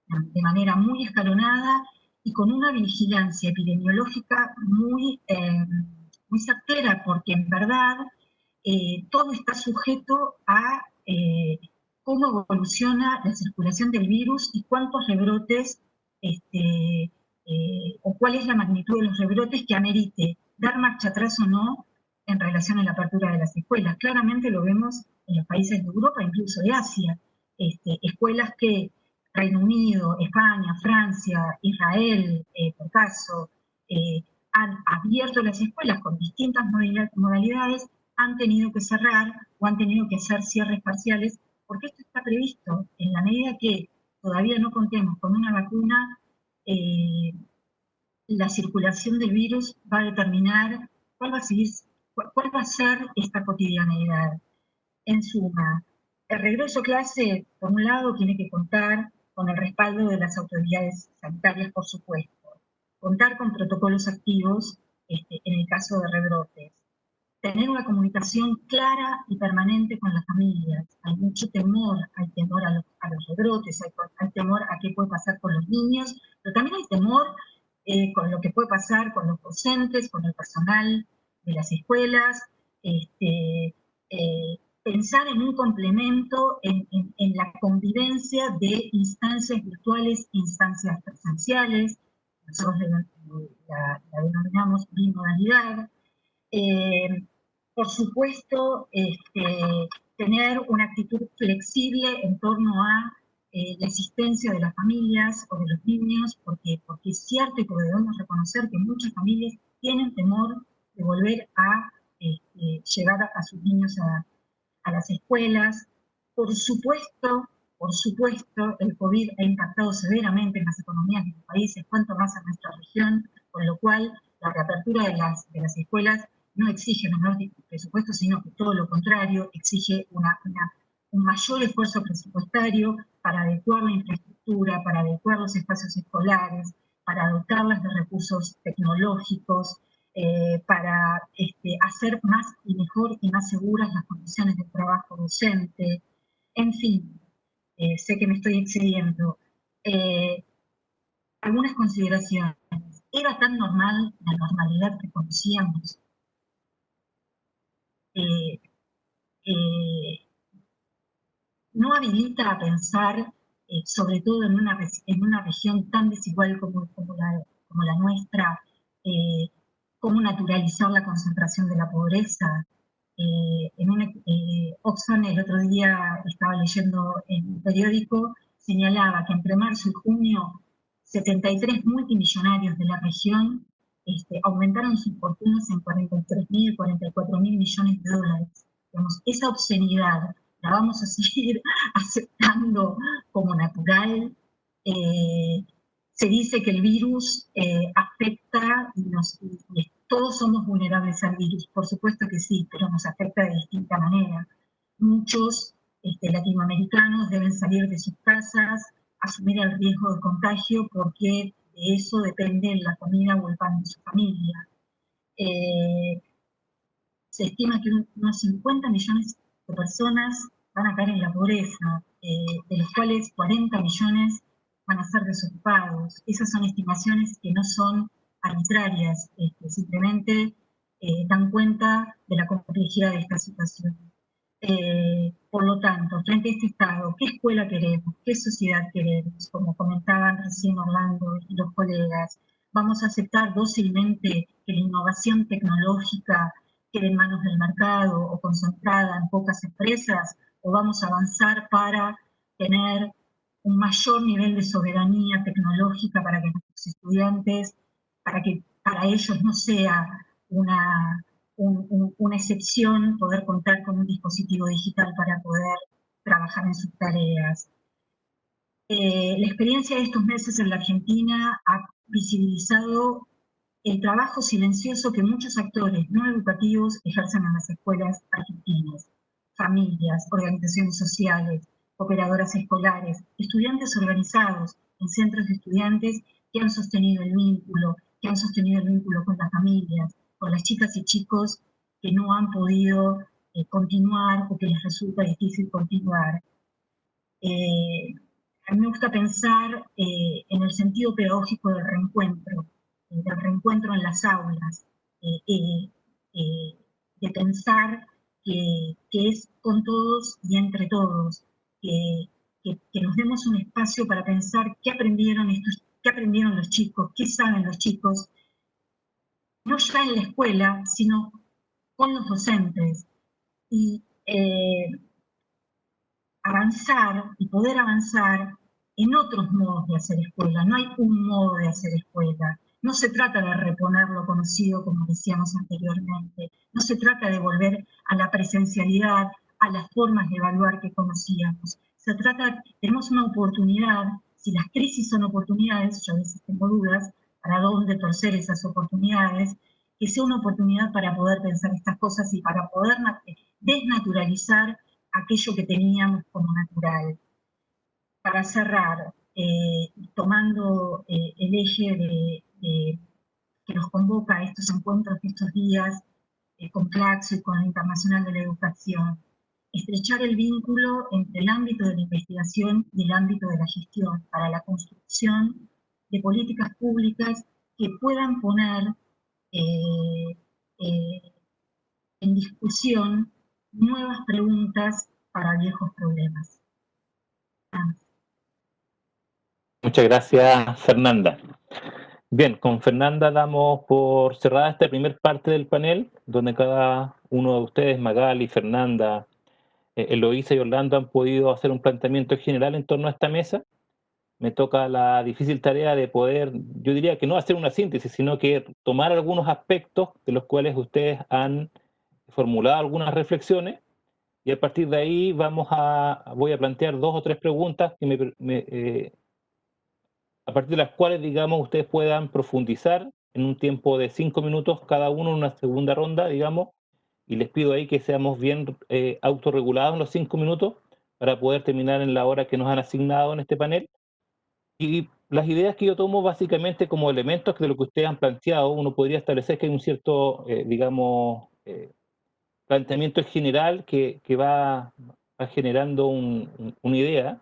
de manera muy escalonada y con una vigilancia epidemiológica muy certera, porque en verdad todo está sujeto a cómo evoluciona la circulación del virus y cuántos rebrotes o cuál es la magnitud de los rebrotes que amerite dar marcha atrás o no en relación a la apertura de las escuelas. Claramente lo vemos en los países de Europa, incluso de Asia, escuelas que Reino Unido, España, Francia, Israel, por caso, han abierto las escuelas con distintas modalidades, han tenido que cerrar o han tenido que hacer cierres parciales, porque esto está previsto. En la medida que todavía no contemos con una vacuna, la circulación del virus va a determinar cuál va a ser esta cotidianeidad. En suma, el regreso a clase, por un lado, tiene que contar con el respaldo de las autoridades sanitarias, por supuesto, contar con protocolos activos en el caso de rebrotes, tener una comunicación clara y permanente con las familias. Hay mucho temor, hay temor a los rebrotes, hay temor a qué puede pasar con los niños, pero también hay temor con lo que puede pasar con los docentes, con el personal de las escuelas, pensar en un complemento en la convivencia de instancias virtuales e instancias presenciales. Nosotros la denominamos bimodalidad. Por supuesto, tener una actitud flexible en torno a la asistencia de las familias o de los niños, porque es cierto y porque debemos reconocer que muchas familias tienen temor de volver a llevar a sus niños a las escuelas. Por supuesto, el COVID ha impactado severamente en las economías de los países, cuanto más en nuestra región, con lo cual la reapertura de las escuelas no exige menor presupuesto, sino que todo lo contrario, exige un mayor esfuerzo presupuestario para adecuar la infraestructura, para adecuar los espacios escolares, para dotarlas de recursos tecnológicos, para hacer más y mejor y más seguras las condiciones de trabajo docente. En fin, sé que me estoy excediendo. Algunas consideraciones. ¿Era tan normal la normalidad que conocíamos? No habilita a pensar, sobre todo en una región tan desigual como la nuestra, cómo naturalizar la concentración de la pobreza. Oxfam el otro día estaba leyendo en un periódico, señalaba que entre marzo y junio 73 multimillonarios de la región aumentaron sus fortunas en 43.000, 44.000 millones de dólares. Digamos, esa obscenidad la vamos a seguir aceptando como natural. Se dice que el virus afecta y todos somos vulnerables al virus, por supuesto que sí, pero nos afecta de distinta manera. Muchos latinoamericanos deben salir de sus casas, asumir el riesgo de contagio, porque de eso depende la comida o el pan de su familia. Se estima que unos 50 millones de personas van a caer en la pobreza, de los cuales 40 millones van a ser desocupados. Esas son estimaciones que no son arbitrarias, simplemente dan cuenta de la complejidad de esta situación. Por lo tanto, frente a este estado, ¿qué escuela queremos? ¿Qué sociedad queremos? Como comentaban recién Orlando y los colegas, ¿vamos a aceptar dócilmente que la innovación tecnológica quede en manos del mercado o concentrada en pocas empresas? ¿O vamos a avanzar para tener un mayor nivel de soberanía tecnológica para que nuestros estudiantes, para que para ellos no sea una excepción poder contar con un dispositivo digital para poder trabajar en sus tareas? La experiencia de estos meses en la Argentina ha visibilizado el trabajo silencioso que muchos actores no educativos ejercen en las escuelas argentinas: familias, organizaciones sociales, operadoras escolares, estudiantes organizados en centros de estudiantes que han sostenido el vínculo, con las familias, con las chicas y chicos que no han podido continuar o que les resulta difícil continuar. A mí me gusta pensar en el sentido pedagógico del reencuentro en las aulas, de pensar que es con todos y entre todos, que nos demos un espacio para pensar qué aprendieron los chicos, qué saben los chicos, no ya en la escuela, sino con los docentes, y avanzar y poder avanzar en otros modos de hacer escuela. No hay un modo de hacer escuela. No se trata de reponer lo conocido, como decíamos anteriormente. No se trata de volver a la presencialidad, a las formas de evaluar que conocíamos. Tenemos una oportunidad, si las crisis son oportunidades, yo a veces tengo dudas para dónde torcer esas oportunidades, que sea una oportunidad para poder pensar estas cosas y para poder desnaturalizar aquello que teníamos como natural. Para cerrar, tomando el eje que nos convoca a estos encuentros de estos días con Claxo y con la Internacional de la Educación, estrechar el vínculo entre el ámbito de la investigación y el ámbito de la gestión para la construcción de políticas públicas que puedan poner en discusión nuevas preguntas para viejos problemas. Muchas gracias, Fernanda. Bien, con Fernanda damos por cerrada esta primera parte del panel, donde cada uno de ustedes, Magali, Fernanda, Eloísa y Orlando, han podido hacer un planteamiento general en torno a esta mesa. Me toca la difícil tarea de poder, yo diría que no hacer una síntesis, sino que tomar algunos aspectos de los cuales ustedes han formulado algunas reflexiones, y a partir de ahí voy a plantear 2 o 3 preguntas que a partir de las cuales, digamos, ustedes puedan profundizar en un tiempo de 5 minutos cada uno en una segunda ronda, digamos, y les pido ahí que seamos bien autorregulados en los 5 minutos para poder terminar en la hora que nos han asignado en este panel. Y las ideas que yo tomo básicamente como elementos de lo que ustedes han planteado, uno podría establecer que hay un cierto, digamos, planteamiento general que va generando una idea.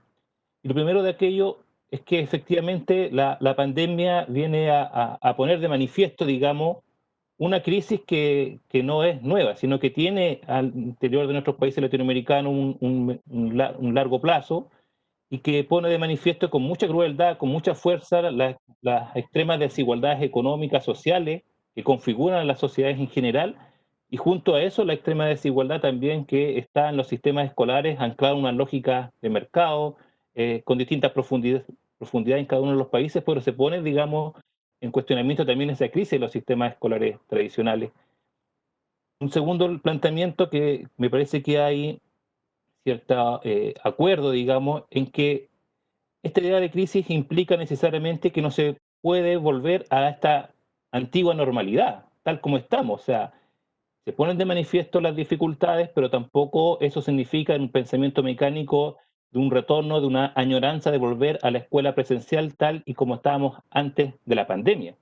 Y lo primero de aquello es que efectivamente la pandemia viene a poner de manifiesto, digamos, una crisis que no es nueva, sino que tiene al interior de nuestros países latinoamericanos un largo plazo, y que pone de manifiesto con mucha crueldad, con mucha fuerza, las extremas desigualdades económicas, sociales, que configuran las sociedades en general, y junto a eso la extrema desigualdad también que está en los sistemas escolares, anclada en una lógica de mercado, con distintas profundidades en cada uno de los países, pero se pone, digamos, en cuestionamiento también esa crisis de los sistemas escolares tradicionales. Un segundo planteamiento que me parece que hay cierto acuerdo, digamos, en que esta idea de crisis implica necesariamente que no se puede volver a esta antigua normalidad, tal como estamos. O sea, Se ponen de manifiesto las dificultades, pero tampoco eso significa un pensamiento mecánico de un retorno, de una añoranza de volver a la escuela presencial tal y como estábamos antes de la pandemia.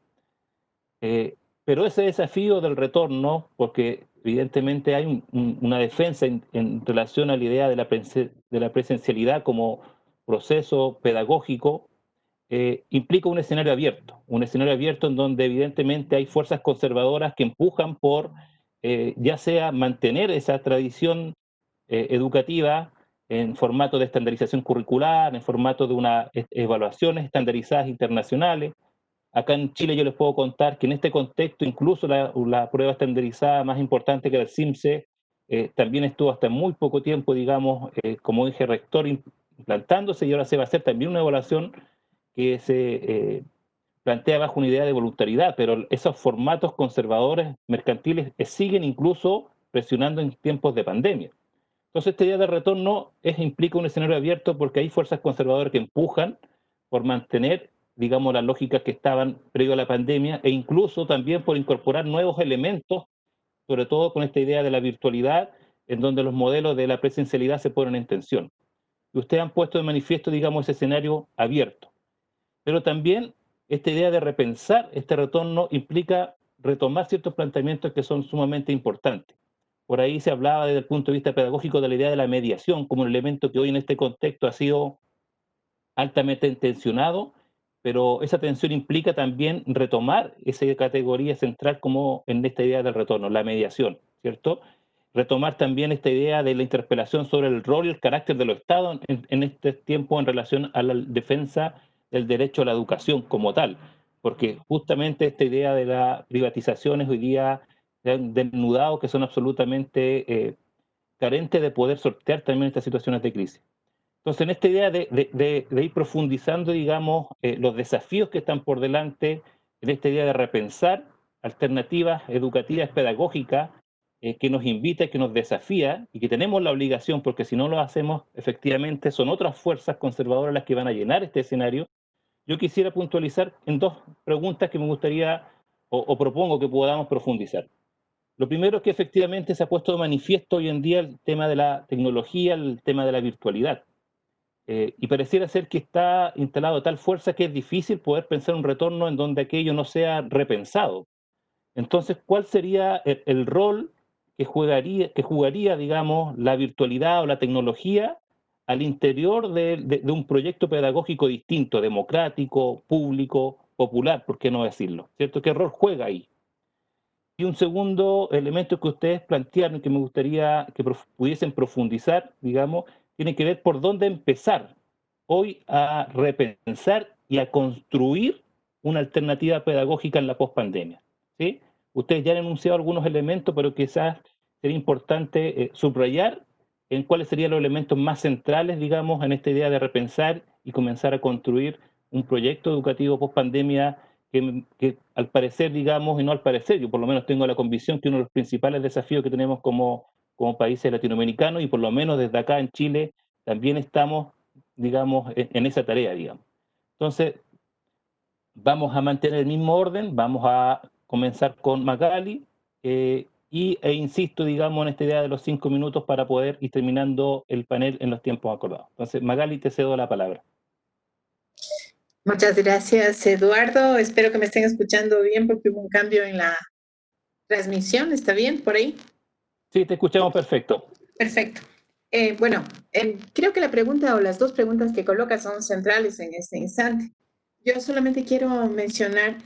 Pero ese desafío del retorno, porque evidentemente hay una defensa en relación a la idea de la presencialidad como proceso pedagógico, implica un escenario abierto en donde evidentemente hay fuerzas conservadoras que empujan por ya sea mantener esa tradición educativa en formato de estandarización curricular, en formato de unas evaluaciones estandarizadas internacionales. Acá en Chile yo les puedo contar que en este contexto incluso la prueba estandarizada más importante que era el CIMSE también estuvo hasta muy poco tiempo, digamos, como eje rector implantándose, y ahora se va a hacer también una evaluación que se plantea bajo una idea de voluntariedad, pero esos formatos conservadores mercantiles siguen incluso presionando en tiempos de pandemia. Entonces esta idea de retorno implica un escenario abierto porque hay fuerzas conservadoras que empujan por mantener, digamos, las lógicas que estaban previo a la pandemia, e incluso también por incorporar nuevos elementos, sobre todo con esta idea de la virtualidad, en donde los modelos de la presencialidad se ponen en tensión. Y ustedes han puesto de manifiesto, digamos, ese escenario abierto. Pero también esta idea de repensar este retorno implica retomar ciertos planteamientos que son sumamente importantes. Por ahí se hablaba desde el punto de vista pedagógico de la idea de la mediación como un elemento que hoy en este contexto ha sido altamente tensionado, pero esa tensión implica también retomar esa categoría central como en esta idea del retorno, la mediación, ¿cierto? Retomar también esta idea de la interpelación sobre el rol y el carácter de los estados en este tiempo en relación a la defensa del derecho a la educación como tal, porque justamente esta idea de las privatizaciones hoy día se han desnudado que son absolutamente carentes de poder sortear también estas situaciones de crisis. Entonces, en esta idea de ir profundizando, digamos, los desafíos que están por delante, en esta idea de repensar alternativas educativas, pedagógicas, que nos invita, que nos desafía y que tenemos la obligación, porque si no lo hacemos, efectivamente son otras fuerzas conservadoras las que van a llenar este escenario. Yo quisiera puntualizar en dos preguntas que me gustaría o propongo que podamos profundizar. Lo primero es que efectivamente se ha puesto de manifiesto hoy en día el tema de la tecnología, el tema de la virtualidad. Y pareciera ser que está instalado de tal fuerza que es difícil poder pensar un retorno en donde aquello no sea repensado. Entonces, ¿cuál sería el rol que jugaría, digamos, la virtualidad o la tecnología al interior de un proyecto pedagógico distinto, democrático, público, popular, por qué no decirlo? ¿Cierto? ¿Qué rol juega ahí? Y un segundo elemento que ustedes plantearon y que me gustaría que pudiesen profundizar, digamos, tiene que ver por dónde empezar hoy a repensar y a construir una alternativa pedagógica en la pospandemia, ¿sí? Ustedes ya han enunciado algunos elementos, pero quizás sería importante subrayar en cuáles serían los elementos más centrales, digamos, en esta idea de repensar y comenzar a construir un proyecto educativo pospandemia que al parecer, digamos, y no al parecer, yo por lo menos tengo la convicción que uno de los principales desafíos que tenemos como países latinoamericanos, y por lo menos desde acá en Chile, también estamos, digamos, en esa tarea, digamos. Entonces, vamos a mantener el mismo orden, vamos a comenzar con Magali, insisto, digamos, en esta idea de los 5 minutos para poder ir terminando el panel en los tiempos acordados. Entonces, Magali, te cedo la palabra. Muchas gracias, Eduardo. Espero que me estén escuchando bien porque hubo un cambio en la transmisión. ¿Está bien por ahí? Sí, te escuchamos perfecto. Perfecto. Creo que la pregunta o las dos preguntas que colocas son centrales en este instante. Yo solamente quiero mencionar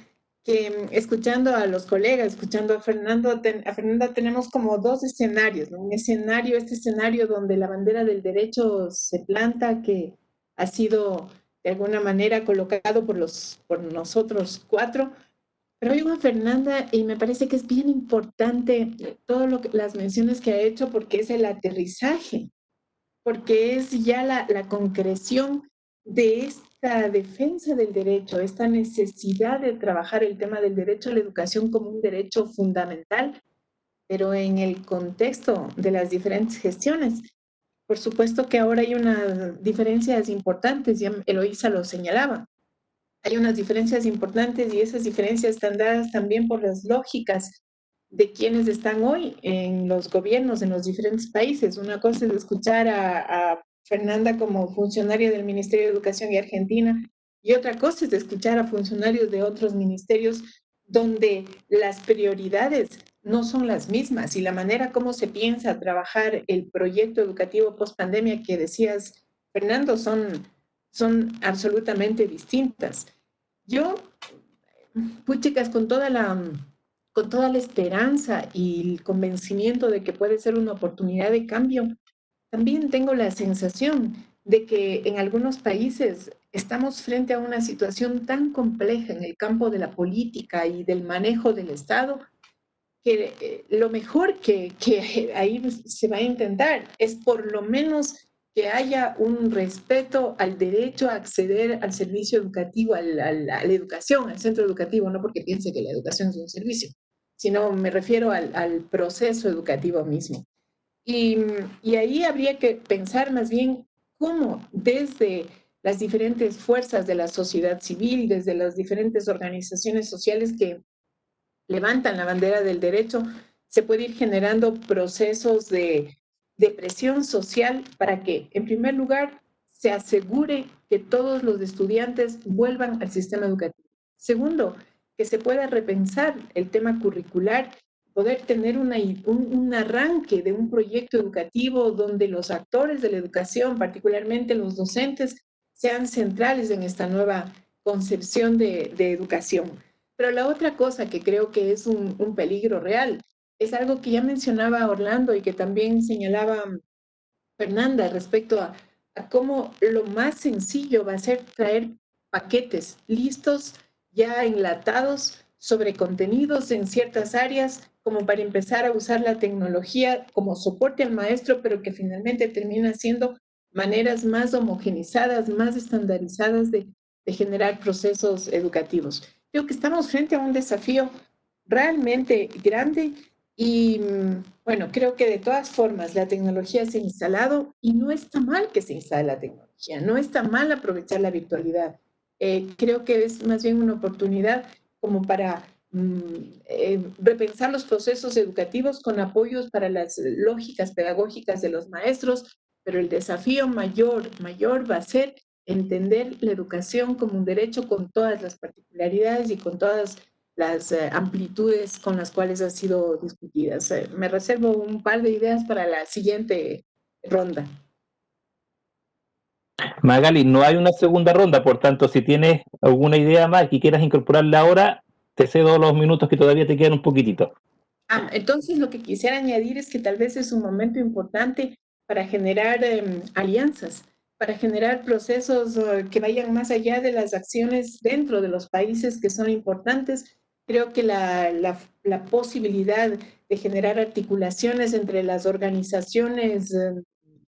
que escuchando a los colegas, escuchando a Fernanda, tenemos como dos escenarios, ¿no? Este escenario donde la bandera del derecho se planta, que ha sido de alguna manera colocado por nosotros cuatro. Pero oigo a Fernanda y me parece que es bien importante las menciones que ha hecho porque es el aterrizaje, porque es ya la concreción de esta defensa del derecho, esta necesidad de trabajar el tema del derecho a la educación como un derecho fundamental, pero en el contexto de las diferentes gestiones. Por supuesto que ahora hay unas diferencias importantes, ya Eloísa lo señalaba. Hay unas diferencias importantes y esas diferencias están dadas también por las lógicas de quienes están hoy en los gobiernos en los diferentes países. Una cosa es escuchar a Fernanda como funcionaria del Ministerio de Educación y Argentina, y otra cosa es escuchar a funcionarios de otros ministerios donde las prioridades no son las mismas y la manera como se piensa trabajar el proyecto educativo post-pandemia que decías, Fernando, son absolutamente distintas. Yo, chicas, con toda la esperanza y el convencimiento de que puede ser una oportunidad de cambio, también tengo la sensación de que en algunos países estamos frente a una situación tan compleja en el campo de la política y del manejo del Estado que lo mejor que ahí se va a intentar es por lo menos que haya un respeto al derecho a acceder al servicio educativo, a la educación, al centro educativo, no porque piense que la educación es un servicio, sino me refiero al proceso educativo mismo. Y ahí habría que pensar más bien cómo desde las diferentes fuerzas de la sociedad civil, desde las diferentes organizaciones sociales que levantan la bandera del derecho, se puede ir generando procesos de presión social para que, en primer lugar, se asegure que todos los estudiantes vuelvan al sistema educativo. Segundo, que se pueda repensar el tema curricular, poder tener un arranque de un proyecto educativo donde los actores de la educación, particularmente los docentes, sean centrales en esta nueva concepción de educación. Pero la otra cosa que creo que es un peligro real es algo que ya mencionaba Orlando y que también señalaba Fernanda respecto a cómo lo más sencillo va a ser traer paquetes listos, ya enlatados, sobre contenidos en ciertas áreas, como para empezar a usar la tecnología como soporte al maestro, pero que finalmente termina siendo maneras más homogenizadas, más estandarizadas de generar procesos educativos. Creo que estamos frente a un desafío realmente grande y bueno, creo que de todas formas la tecnología se ha instalado y no está mal que se instale la tecnología, no está mal aprovechar la virtualidad. Creo que es más bien una oportunidad como para repensar los procesos educativos con apoyos para las lógicas pedagógicas de los maestros, pero el desafío mayor va a ser entender la educación como un derecho con todas las particularidades y con todas las amplitudes con las cuales han sido discutidas. Me reservo un par de ideas para la siguiente ronda. Magali, no hay una segunda ronda, por tanto, si tienes alguna idea más y quieras incorporarla ahora, te cedo los minutos que todavía te quedan un poquitito. Entonces lo que quisiera añadir es que tal vez es un momento importante para generar alianzas, para generar procesos que vayan más allá de las acciones dentro de los países que son importantes. Creo que la posibilidad de generar articulaciones entre las organizaciones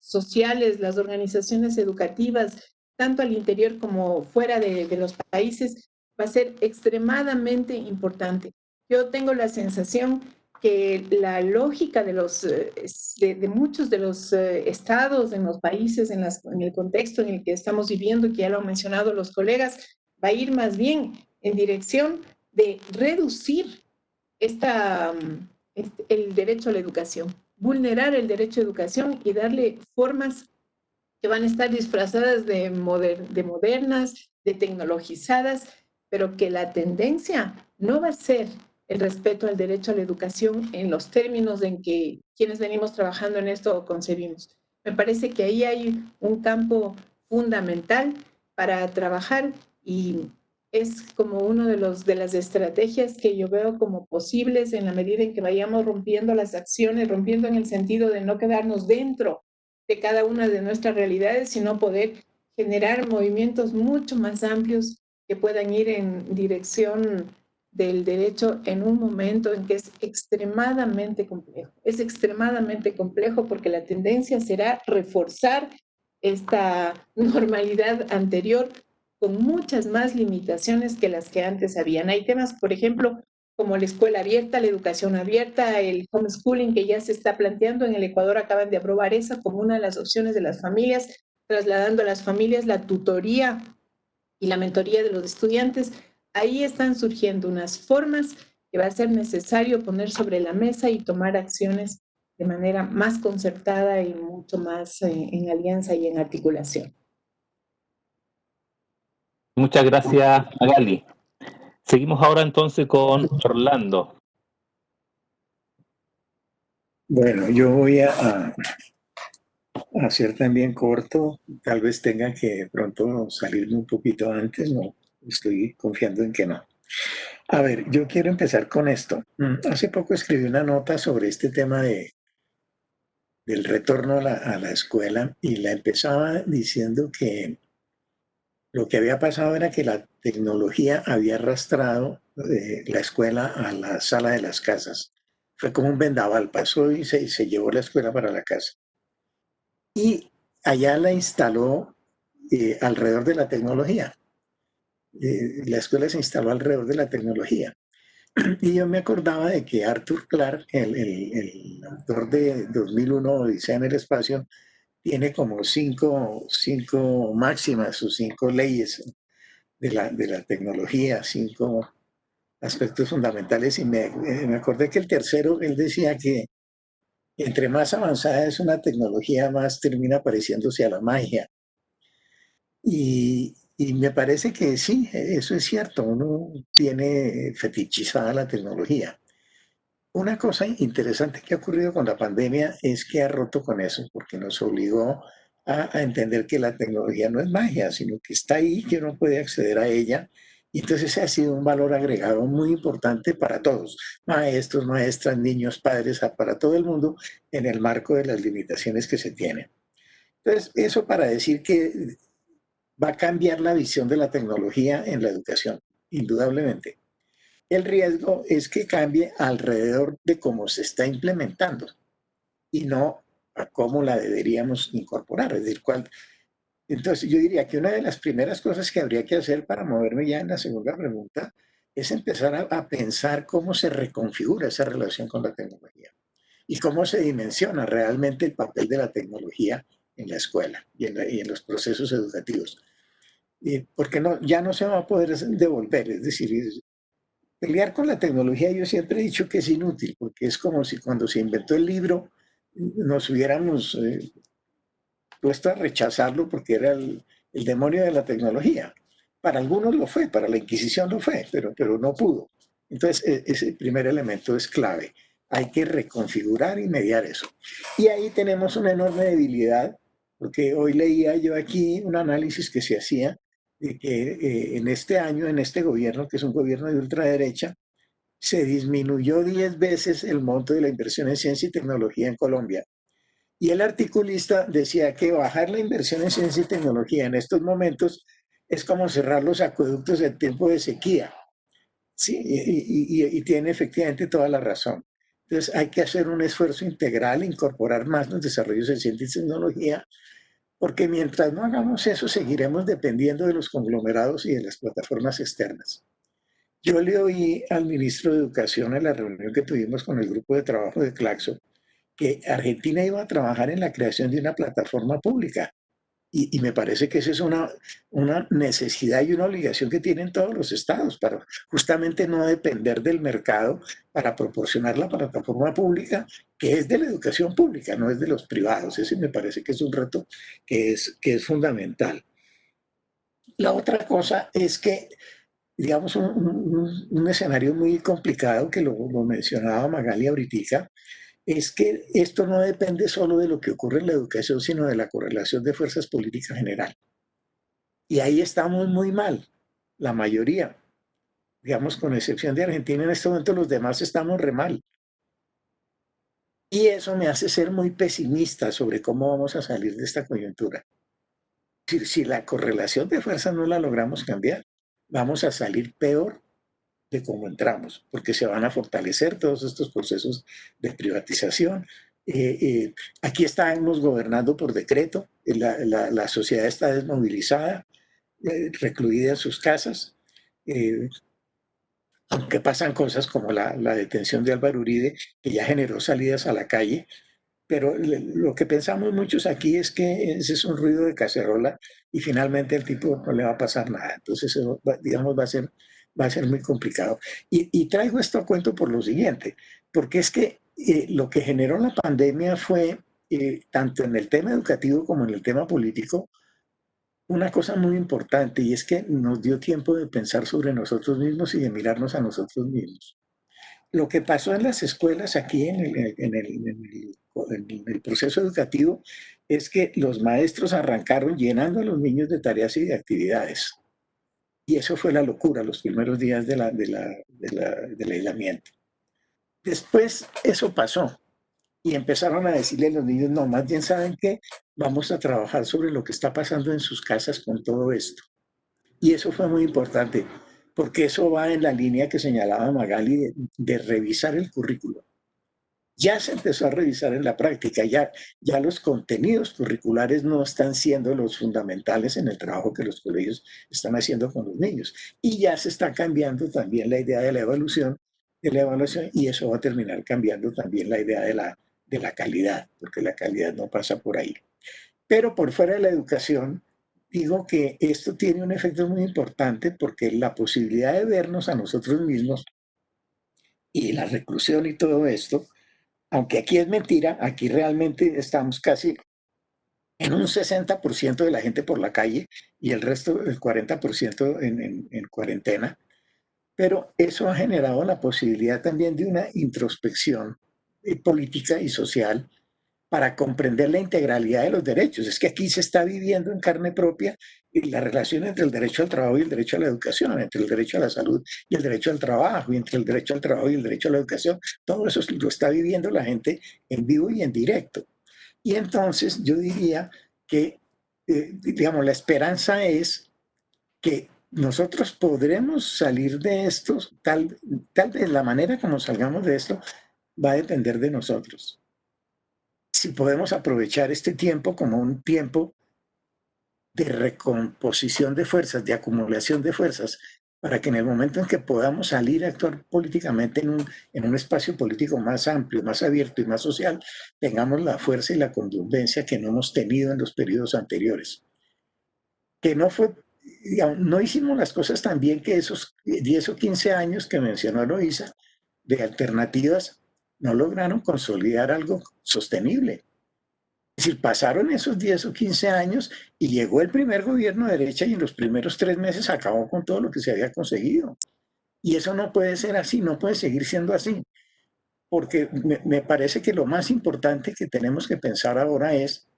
sociales, las organizaciones educativas, tanto al interior como fuera de los países, va a ser extremadamente importante. Yo tengo la sensación que la lógica de muchos de los estados en los países, en el contexto en el que estamos viviendo, que ya lo han mencionado los colegas, va a ir más bien en dirección de reducir el derecho a la educación, vulnerar el derecho a la educación y darle formas que van a estar disfrazadas de modernas, de tecnologizadas, pero que la tendencia no va a ser el respeto al derecho a la educación en los términos en que quienes venimos trabajando en esto concebimos. Me parece que ahí hay un campo fundamental para trabajar y es como uno de las estrategias que yo veo como posibles en la medida en que vayamos rompiendo las acciones, rompiendo en el sentido de no quedarnos dentro de cada una de nuestras realidades, sino poder generar movimientos mucho más amplios que puedan ir en dirección del derecho en un momento en que es extremadamente complejo. Es extremadamente complejo porque la tendencia será reforzar esta normalidad anterior con muchas más limitaciones que las que antes habían. Hay temas, por ejemplo, como la escuela abierta, la educación abierta, el homeschooling que ya se está planteando. En el Ecuador acaban de aprobar esa como una de las opciones de las familias, trasladando a las familias la tutoría y la mentoría de los estudiantes. Ahí están surgiendo unas formas que va a ser necesario poner sobre la mesa y tomar acciones de manera más concertada y mucho más en alianza y en articulación. Muchas gracias, Magali. Seguimos ahora entonces con Orlando. Bueno, yo voy a hacer también corto, tal vez tenga que pronto salirme un poquito antes, no, estoy confiando en que no. A ver, yo quiero empezar con esto. Hace poco escribí una nota sobre este tema del retorno a la escuela y la empezaba diciendo que lo que había pasado era que la tecnología había arrastrado la escuela a la sala de las casas. Fue como un vendaval, pasó y se llevó la escuela para la casa. Y allá la instaló alrededor de la tecnología. La escuela se instaló alrededor de la tecnología. Y yo me acordaba de que Arthur Clarke, el autor de 2001, Odisea en el espacio, tiene como cinco máximas o 5 leyes de la tecnología, 5 aspectos fundamentales. Y me acordé que el tercero, él decía que entre más avanzada es una tecnología, más termina pareciéndose a la magia. Y me parece que sí, eso es cierto, uno tiene fetichizada la tecnología. Una cosa interesante que ha ocurrido con la pandemia es que ha roto con eso, porque nos obligó a entender que la tecnología no es magia, sino que está ahí, que uno puede acceder a ella. Y entonces ha sido un valor agregado muy importante para todos, maestros, maestras, niños, padres, para todo el mundo, en el marco de las limitaciones que se tienen. Entonces, eso para decir que va a cambiar la visión de la tecnología en la educación, indudablemente. El riesgo es que cambie alrededor de cómo se está implementando y no a cómo la deberíamos incorporar. Es decir, entonces yo diría que una de las primeras cosas que habría que hacer para moverme ya en la segunda pregunta es empezar a pensar cómo se reconfigura esa relación con la tecnología y cómo se dimensiona realmente el papel de la tecnología en la escuela y en los procesos educativos. Porque ya no se va a poder devolver, es decir, pelear con la tecnología yo siempre he dicho que es inútil, porque es como si cuando se inventó el libro nos hubiéramos puesto a rechazarlo porque era el demonio de la tecnología. Para algunos lo fue, para la Inquisición lo fue, pero no pudo. Entonces, ese primer elemento es clave. Hay que reconfigurar y mediar eso. Y ahí tenemos una enorme debilidad, porque hoy leía yo aquí un análisis que se hacía de que en este año, en este gobierno, que es un gobierno de ultraderecha, se disminuyó 10 veces el monto de la inversión en ciencia y tecnología en Colombia. Y el articulista decía que bajar la inversión en ciencia y tecnología en estos momentos es como cerrar los acueductos en tiempo de sequía. Sí, y tiene efectivamente toda la razón. Entonces hay que hacer un esfuerzo integral, incorporar más los desarrollos en ciencia y tecnología, porque mientras no hagamos eso, seguiremos dependiendo de los conglomerados y de las plataformas externas. Yo le oí al ministro de Educación en la reunión que tuvimos con el grupo de trabajo de Claxo que Argentina iba a trabajar en la creación de una plataforma pública. Y me parece que esa es una necesidad y una obligación que tienen todos los estados para justamente no depender del mercado para proporcionar la plataforma pública que es de la educación pública, no es de los privados. Ese me parece que es un reto que es fundamental. La otra cosa es que, digamos, un escenario muy complicado que lo mencionaba Magali ahorita, es que esto no depende solo de lo que ocurre en la educación, sino de la correlación de fuerzas políticas general. Y ahí estamos muy mal, la mayoría. Digamos, con excepción de Argentina, en este momento los demás estamos re mal. Y eso me hace ser muy pesimista sobre cómo vamos a salir de esta coyuntura. Si la correlación de fuerzas no la logramos cambiar, vamos a salir peor de cómo entramos, porque se van a fortalecer todos estos procesos de privatización. Aquí estamos gobernando por decreto, la sociedad está desmovilizada, recluida en sus casas, aunque pasan cosas como la detención de Álvaro Uribe, que ya generó salidas a la calle, pero lo que pensamos muchos aquí es que ese es un ruido de cacerola y finalmente al tipo no le va a pasar nada. Entonces, eso, digamos, va a ser va a ser muy complicado. Y traigo esto a cuento por lo siguiente, porque es que lo que generó la pandemia fue, tanto en el tema educativo como en el tema político, una cosa muy importante, y es que nos dio tiempo de pensar sobre nosotros mismos y de mirarnos a nosotros mismos. Lo que pasó en las escuelas aquí en el proceso educativo es que los maestros arrancaron llenando a los niños de tareas y de actividades. Y eso fue la locura los primeros días del aislamiento. Después eso pasó y empezaron a decirle a los niños, no, más bien saben que vamos a trabajar sobre lo que está pasando en sus casas con todo esto. Y eso fue muy importante, porque eso va en la línea que señalaba Magali de revisar el currículo. Ya se empezó a revisar en la práctica, ya los contenidos curriculares no están siendo los fundamentales en el trabajo que los colegios están haciendo con los niños. Y ya se está cambiando también la idea de la evaluación, y eso va a terminar cambiando también la idea de la calidad, porque la calidad no pasa por ahí. Pero por fuera de la educación, digo que esto tiene un efecto muy importante porque la posibilidad de vernos a nosotros mismos y la reclusión y todo esto, aunque aquí es mentira, aquí realmente estamos casi en un 60% de la gente por la calle y el resto, el 40% en cuarentena, pero eso ha generado la posibilidad también de una introspección política y social para comprender la integralidad de los derechos. Es que aquí se está viviendo en carne propia la relación entre el derecho al trabajo y el derecho a la educación, entre el derecho a la salud y el derecho al trabajo, y entre el derecho al trabajo y el derecho a la educación. Todo eso lo está viviendo la gente en vivo y en directo. Y entonces yo diría que, digamos, la esperanza es que nosotros podremos salir de esto, tal vez la manera como salgamos de esto va a depender de nosotros. Si podemos aprovechar este tiempo como un tiempo de recomposición de fuerzas, de acumulación de fuerzas, para que en el momento en que podamos salir a actuar políticamente en un espacio político más amplio, más abierto y más social, tengamos la fuerza y la contundencia que no hemos tenido en los periodos anteriores. Que no fue, digamos, no hicimos las cosas tan bien que esos 10 o 15 años que mencionó Eloísa de alternativas no lograron consolidar algo sostenible. Es decir, pasaron esos 10 o 15 años y llegó el primer gobierno de derecha y en los primeros 3 meses acabó con todo lo que se había conseguido. Y eso no puede ser así, no puede seguir siendo así. Porque me parece que lo más importante que tenemos que pensar ahora es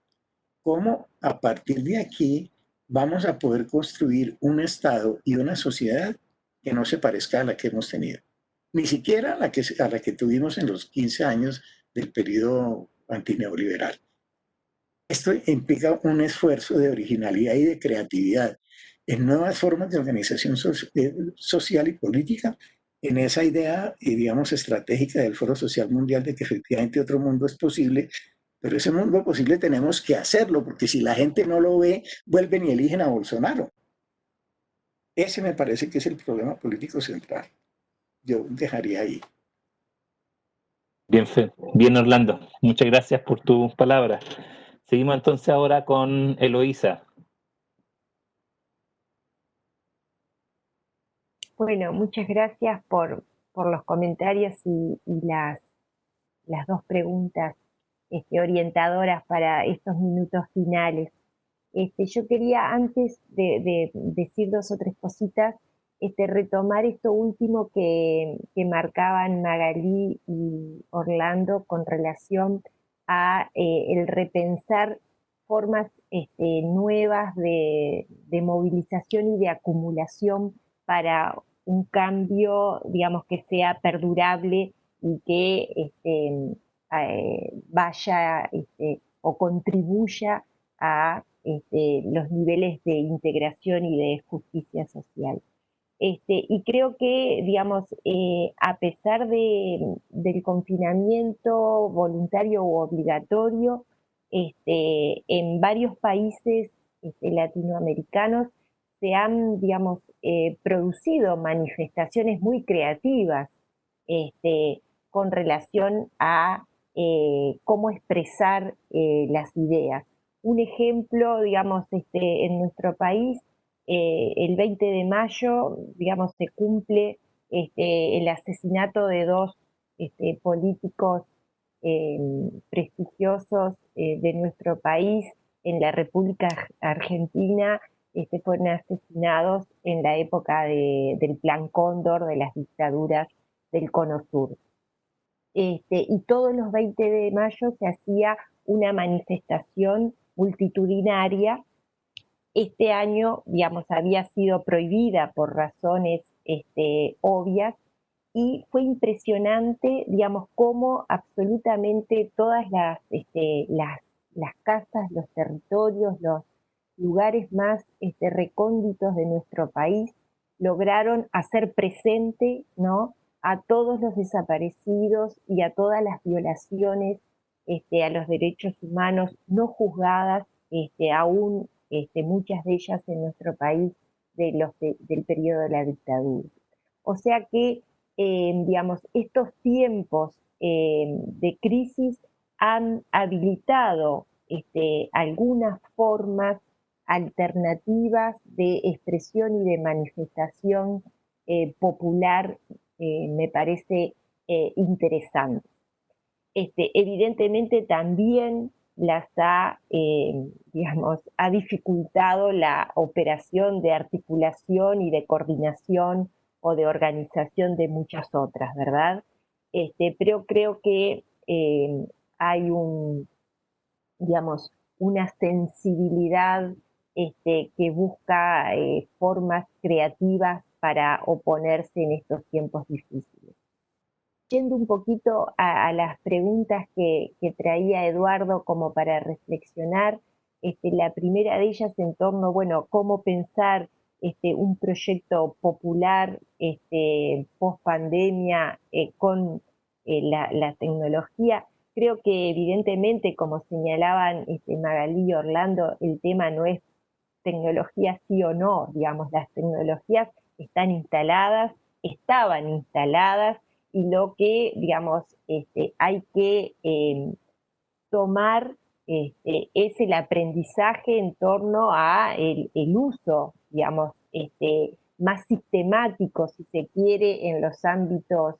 cómo a partir de aquí vamos a poder construir un Estado y una sociedad que no se parezca a la que hemos tenido. Ni siquiera a la que tuvimos en los 15 años del periodo antineoliberal. Esto implica un esfuerzo de originalidad y de creatividad en nuevas formas de organización social y política, en esa idea, digamos, estratégica del Foro Social Mundial de que efectivamente otro mundo es posible, pero ese mundo posible tenemos que hacerlo, porque si la gente no lo ve, vuelven y eligen a Bolsonaro. Ese me parece que es el problema político central. Yo dejaría ahí. Bien, bien Orlando, muchas gracias por tus palabras. Seguimos entonces ahora con Eloísa. Bueno, muchas gracias por los comentarios y las dos preguntas orientadoras para estos minutos finales. Yo quería, antes de decir dos o tres cositas, retomar esto último que marcaban Magalí y Orlando con relación a el repensar formas nuevas de movilización y de acumulación para un cambio, digamos, que sea perdurable y que vaya o contribuya a los niveles de integración y de justicia social. Y creo que, digamos, a pesar del confinamiento voluntario u obligatorio, en varios países latinoamericanos se han, digamos, producido manifestaciones muy creativas con relación a cómo expresar las ideas. Un ejemplo, digamos, en nuestro país El 20 de mayo, digamos, se cumple el asesinato de dos políticos prestigiosos de nuestro país en la República Argentina. Fueron asesinados en la época del Plan Cóndor, de las dictaduras del Cono Sur. Y todos los 20 de mayo se hacía una manifestación multitudinaria. Este año, digamos, había sido prohibida por razones obvias, y fue impresionante, digamos, cómo absolutamente todas las casas, los territorios, los lugares más recónditos de nuestro país lograron hacer presente, ¿no?, a todos los desaparecidos y a todas las violaciones a los derechos humanos no juzgadas, aún muchas de ellas en nuestro país del periodo de la dictadura. O sea que, digamos, estos tiempos de crisis han habilitado algunas formas alternativas de expresión y de manifestación popular, me parece interesante. Evidentemente también digamos, ha dificultado la operación de articulación y de coordinación o de organización de muchas otras, ¿verdad? Pero creo que hay digamos, una sensibilidad que busca formas creativas para oponerse en estos tiempos difíciles. Yendo un poquito a las preguntas que traía Eduardo como para reflexionar, la primera de ellas en torno, bueno, cómo pensar un proyecto popular post pandemia con la tecnología. Creo que evidentemente, como señalaban Magalí y Orlando, el tema no es tecnología sí o no, digamos, las tecnologías estaban instaladas, y lo que, digamos, hay que tomar es el aprendizaje en torno a el uso, digamos, más sistemático, si se quiere, en los ámbitos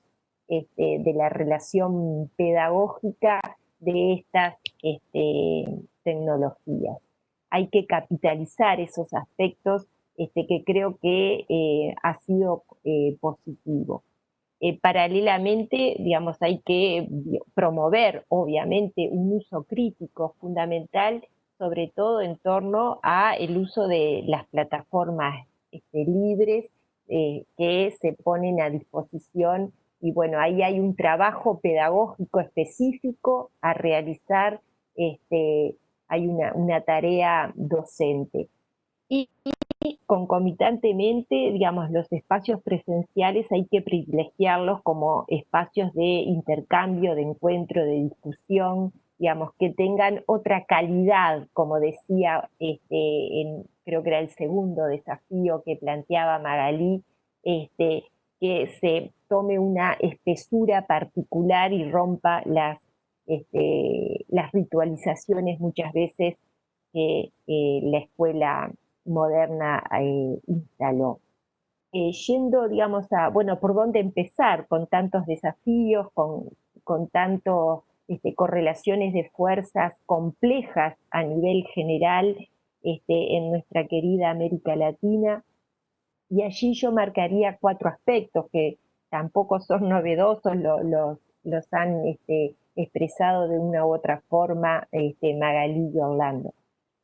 de la relación pedagógica de estas tecnologías. Hay que capitalizar esos aspectos que creo que ha sido positivo. Paralelamente, digamos, hay que promover, obviamente, un uso crítico fundamental, sobre todo en torno a el uso de las plataformas libres que se ponen a disposición, y bueno, ahí hay un trabajo pedagógico específico a realizar, hay una tarea docente. Y concomitantemente, digamos, los espacios presenciales hay que privilegiarlos como espacios de intercambio, de encuentro, de discusión, digamos, que tengan otra calidad, como decía, creo que era el segundo desafío que planteaba Magalí, que se tome una espesura particular y rompa las ritualizaciones muchas veces que la escuela moderna instaló. Yendo, digamos, bueno, ¿por dónde empezar con tantos desafíos, con tantas correlaciones de fuerzas complejas a nivel general en nuestra querida América Latina? Y allí yo marcaría 4 aspectos que tampoco son novedosos, los han expresado de una u otra forma Magalí y Orlando.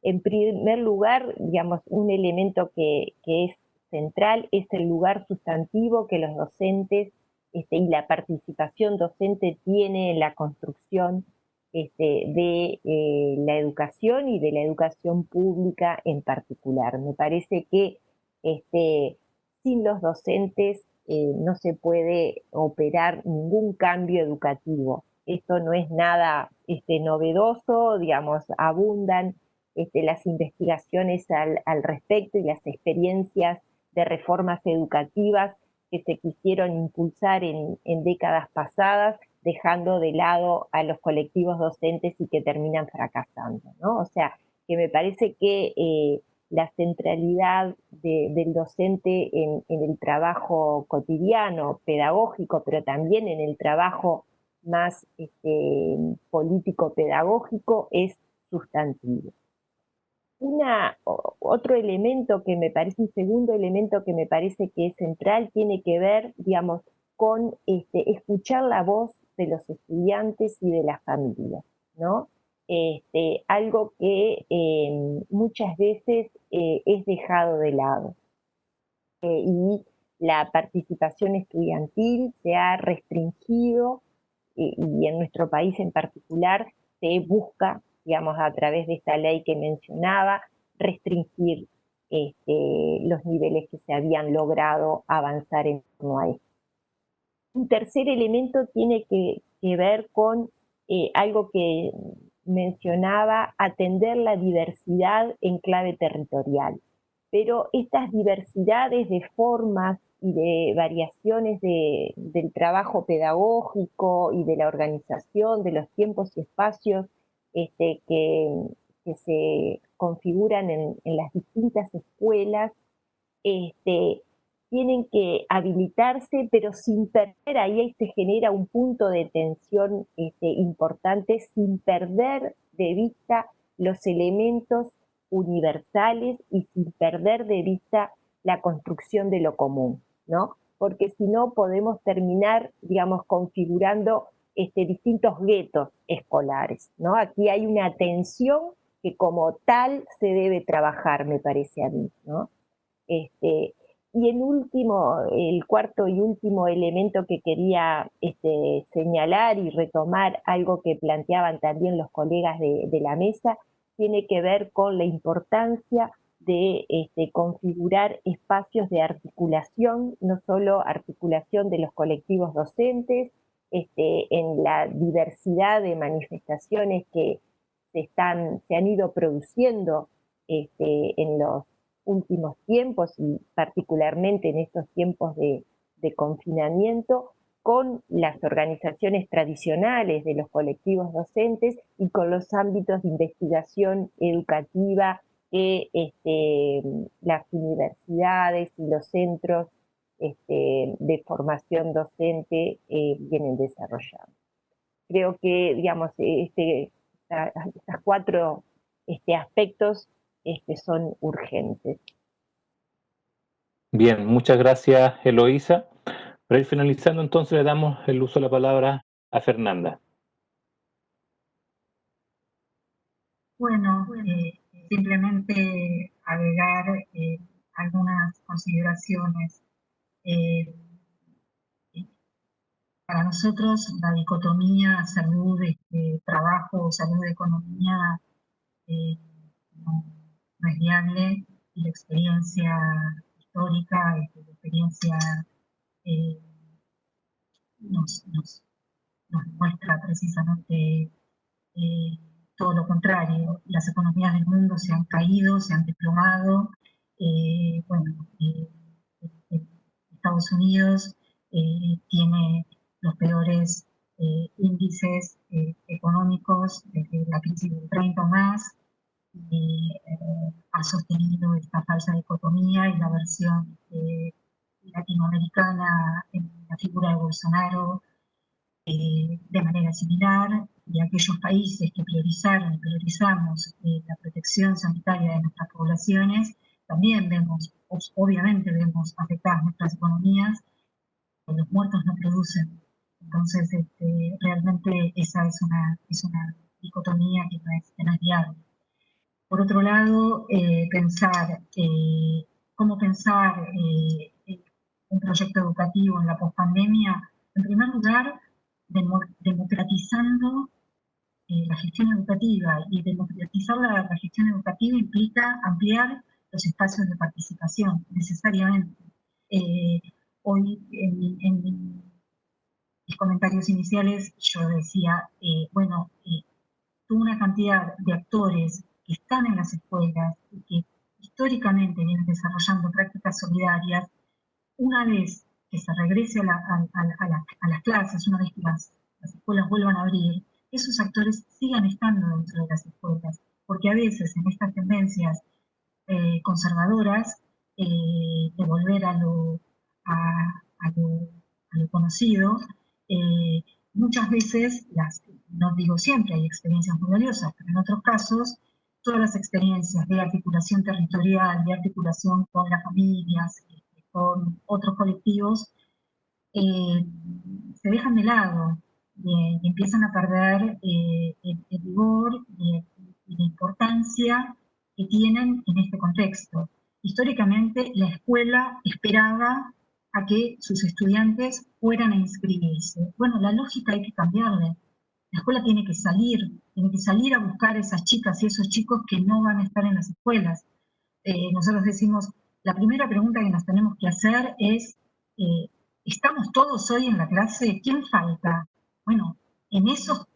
En primer lugar, digamos, un elemento que es central es el lugar sustantivo que los docentes y la participación docente tiene en la construcción de la educación y de la educación pública en particular. Me parece que sin los docentes no se puede operar ningún cambio educativo. Esto no es nada novedoso, digamos, abundan las investigaciones al respecto y las experiencias de reformas educativas que se quisieron impulsar en décadas pasadas, dejando de lado a los colectivos docentes y que terminan fracasando, ¿no? O sea, que me parece que la centralidad del docente en el trabajo cotidiano, pedagógico, pero también en el trabajo más político-pedagógico es sustantivo. Otro elemento que me parece, un segundo elemento que me parece que es central, tiene que ver, digamos, con escuchar la voz de los estudiantes y de las familias, ¿no? Algo que muchas veces es dejado de lado. Y la participación estudiantil se ha restringido y en nuestro país en particular se busca, digamos, a través de esta ley que mencionaba, restringir los niveles que se habían logrado avanzar en torno a esto. Un tercer elemento tiene que ver con algo que mencionaba, atender la diversidad en clave territorial. Pero estas diversidades de formas y de variaciones del trabajo pedagógico y de la organización, de los tiempos y espacios que se configuran en las distintas escuelas, tienen que habilitarse, pero sin perder, ahí se genera un punto de tensión importante, sin perder de vista los elementos universales y sin perder de vista la construcción de lo común, ¿no? Porque si no podemos terminar, digamos, configurando distintos guetos escolares, ¿no? Aquí hay una tensión que como tal se debe trabajar, me parece a mí, ¿no? Y el cuarto y último elemento que quería señalar y retomar, algo que planteaban también los colegas de la mesa, tiene que ver con la importancia de configurar espacios de articulación, no solo articulación de los colectivos docentes, en la diversidad de manifestaciones que se han ido produciendo en los últimos tiempos y particularmente en estos tiempos de confinamiento, con las organizaciones tradicionales de los colectivos docentes y con los ámbitos de investigación educativa que las universidades y los centros de formación docente vienen desarrollando. Creo que, digamos, estas cuatro aspectos son urgentes. Bien, muchas gracias, Eloísa. Para ir finalizando, entonces le damos el uso de la palabra a Fernanda. Bueno, simplemente agregar algunas consideraciones. Para nosotros la dicotomía salud-trabajo, salud-economía no es viable, y la experiencia histórica, la experiencia nos muestra precisamente todo lo contrario. Las economías del mundo se han caído, se han desplomado. Estados Unidos tiene los peores índices económicos desde la crisis del 30 o más, y ha sostenido esta falsa dicotomía y la versión latinoamericana en la figura de Bolsonaro de manera similar, y aquellos países que priorizaron y priorizamos la protección sanitaria de nuestras poblaciones, también obviamente vemos afectadas nuestras economías, pero los muertos no producen. Entonces, realmente esa es una dicotomía que no es viable. Por otro lado, cómo pensar un proyecto educativo en la pospandemia. En primer lugar, democratizando la gestión educativa, y democratizar la gestión educativa implica ampliar los espacios de participación, necesariamente. Hoy, en mis comentarios iniciales, yo decía, toda una cantidad de actores que están en las escuelas y que históricamente vienen desarrollando prácticas solidarias, una vez que se regrese a las clases, una vez que las escuelas vuelvan a abrir, esos actores sigan estando dentro de las escuelas, porque a veces en estas tendencias conservadoras, de volver a lo conocido. Muchas veces, no digo siempre, hay experiencias muy valiosas, pero en otros casos, todas las experiencias de articulación territorial, de articulación con las familias, con otros colectivos, se dejan de lado y empiezan a perder el vigor y la importancia que tienen en este contexto. Históricamente, la escuela esperaba a que sus estudiantes fueran a inscribirse. Bueno, la lógica hay que cambiarla. La escuela tiene que salir a buscar a esas chicas y esos chicos que no van a estar en las escuelas. Nosotros decimos, la primera pregunta que nos tenemos que hacer es, ¿estamos todos hoy en la clase? ¿Quién falta? Bueno, en esas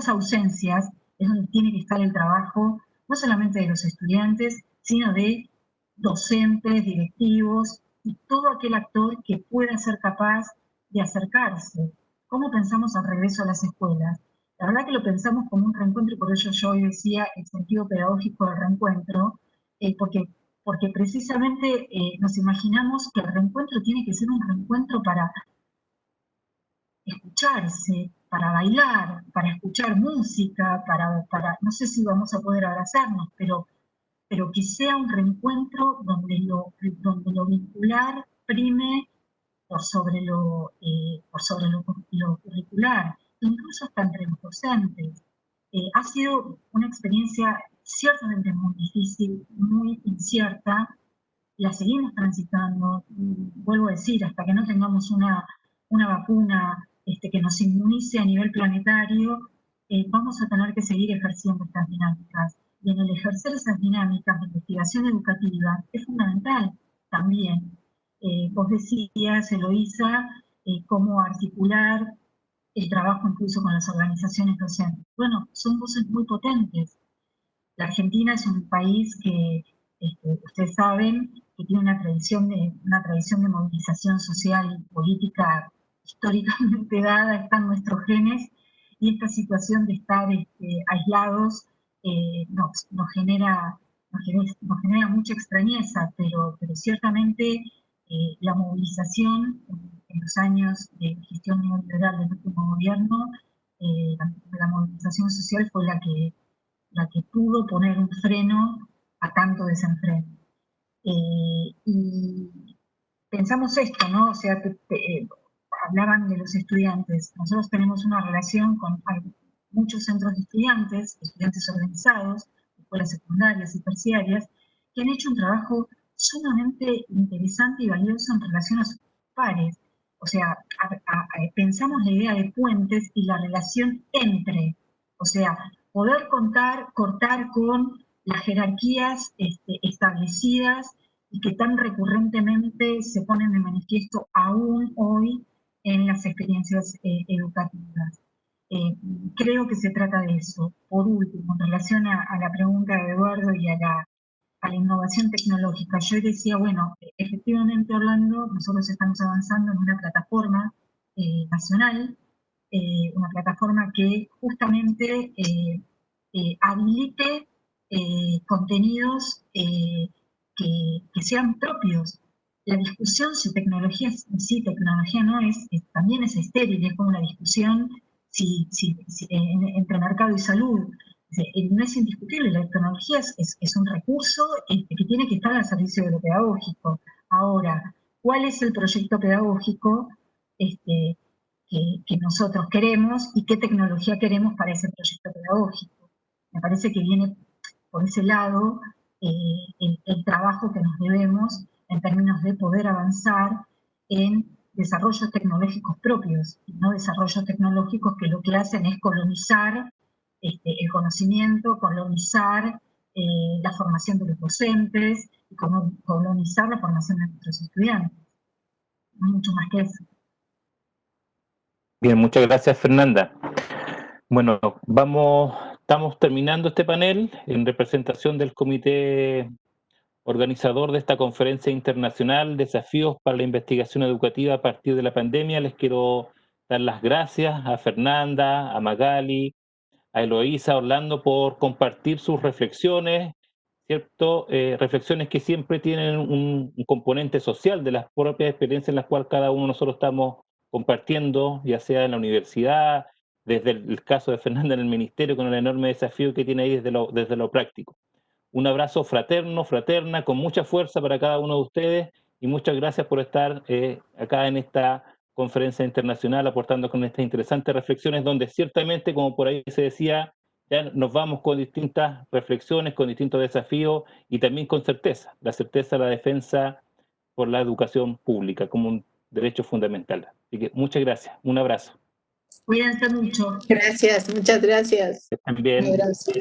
ausencias es donde tiene que estar el trabajo, no solamente de los estudiantes, sino de docentes, directivos y todo aquel actor que pueda ser capaz de acercarse. ¿Cómo pensamos al regreso a las escuelas? La verdad que lo pensamos como un reencuentro y por ello yo hoy decía el sentido pedagógico del reencuentro, porque precisamente nos imaginamos que el reencuentro tiene que ser un reencuentro para escucharse, para bailar, para escuchar música, no sé si vamos a poder abrazarnos, pero que sea un reencuentro donde lo vincular prime por sobre lo curricular, incluso hasta entre los docentes. Ha sido una experiencia ciertamente muy difícil, muy incierta, la seguimos transitando, vuelvo a decir, hasta que no tengamos una vacuna que nos inmunice a nivel planetario, vamos a tener que seguir ejerciendo estas dinámicas. Y en el ejercer esas dinámicas de investigación educativa es fundamental también. Vos decías, Eloísa, cómo articular el trabajo incluso con las organizaciones docentes. Bueno, son voces muy potentes. La Argentina es un país que, ustedes saben, que tiene una tradición de movilización social y política históricamente dada, está en nuestros genes, y esta situación de estar aislados nos genera mucha extrañeza, pero ciertamente la movilización en los años de gestión neoliberal del último gobierno, la movilización social fue la que pudo poner un freno a tanto desenfreno. Y pensamos esto, ¿no? O sea, hablaban de los estudiantes. Nosotros tenemos una relación con muchos centros de estudiantes organizados, escuelas secundarias y terciarias, que han hecho un trabajo sumamente interesante y valioso en relación a sus pares. O sea, pensamos la idea de puentes y la relación entre, o sea, poder cortar con las jerarquías establecidas y que tan recurrentemente se ponen de manifiesto aún hoy en las experiencias educativas. Creo que se trata de eso. Por último, en relación a la pregunta de Eduardo y a la innovación tecnológica, yo decía, bueno, efectivamente, Orlando, nosotros estamos avanzando en una plataforma nacional, una plataforma que justamente habilite contenidos que sean propios. La discusión si tecnología sí, tecnología no también es estéril, es como una discusión entre mercado y salud. No es indiscutible, la tecnología es un recurso que tiene que estar al servicio de lo pedagógico. Ahora, ¿cuál es el proyecto pedagógico que nosotros queremos y qué tecnología queremos para ese proyecto pedagógico? Me parece que viene por ese lado el trabajo que nos debemos en términos de poder avanzar en desarrollos tecnológicos propios, y no desarrollos tecnológicos que lo que hacen es colonizar el conocimiento, colonizar la formación de los docentes, y colonizar la formación de nuestros estudiantes. No mucho más que eso. Bien, muchas gracias, Fernanda. Bueno, estamos terminando este panel en representación del comité organizador de esta conferencia internacional, Desafíos para la Investigación Educativa a partir de la pandemia. Les quiero dar las gracias a Fernanda, a Magali, a Eloísa, a Orlando por compartir sus reflexiones, ¿cierto? Reflexiones que siempre tienen un componente social de las propias experiencias en las cuales cada uno de nosotros estamos compartiendo, ya sea en la universidad, desde el caso de Fernanda en el ministerio, con el enorme desafío que tiene ahí desde lo práctico. Un abrazo fraterno, fraterna, con mucha fuerza para cada uno de ustedes y muchas gracias por estar acá en esta conferencia internacional aportando con estas interesantes reflexiones donde ciertamente, como por ahí se decía, ya nos vamos con distintas reflexiones, con distintos desafíos y también con certeza, la certeza de la defensa por la educación pública como un derecho fundamental. Así que muchas gracias, un abrazo. Cuídense mucho. Gracias, muchas gracias. También. Un abrazo.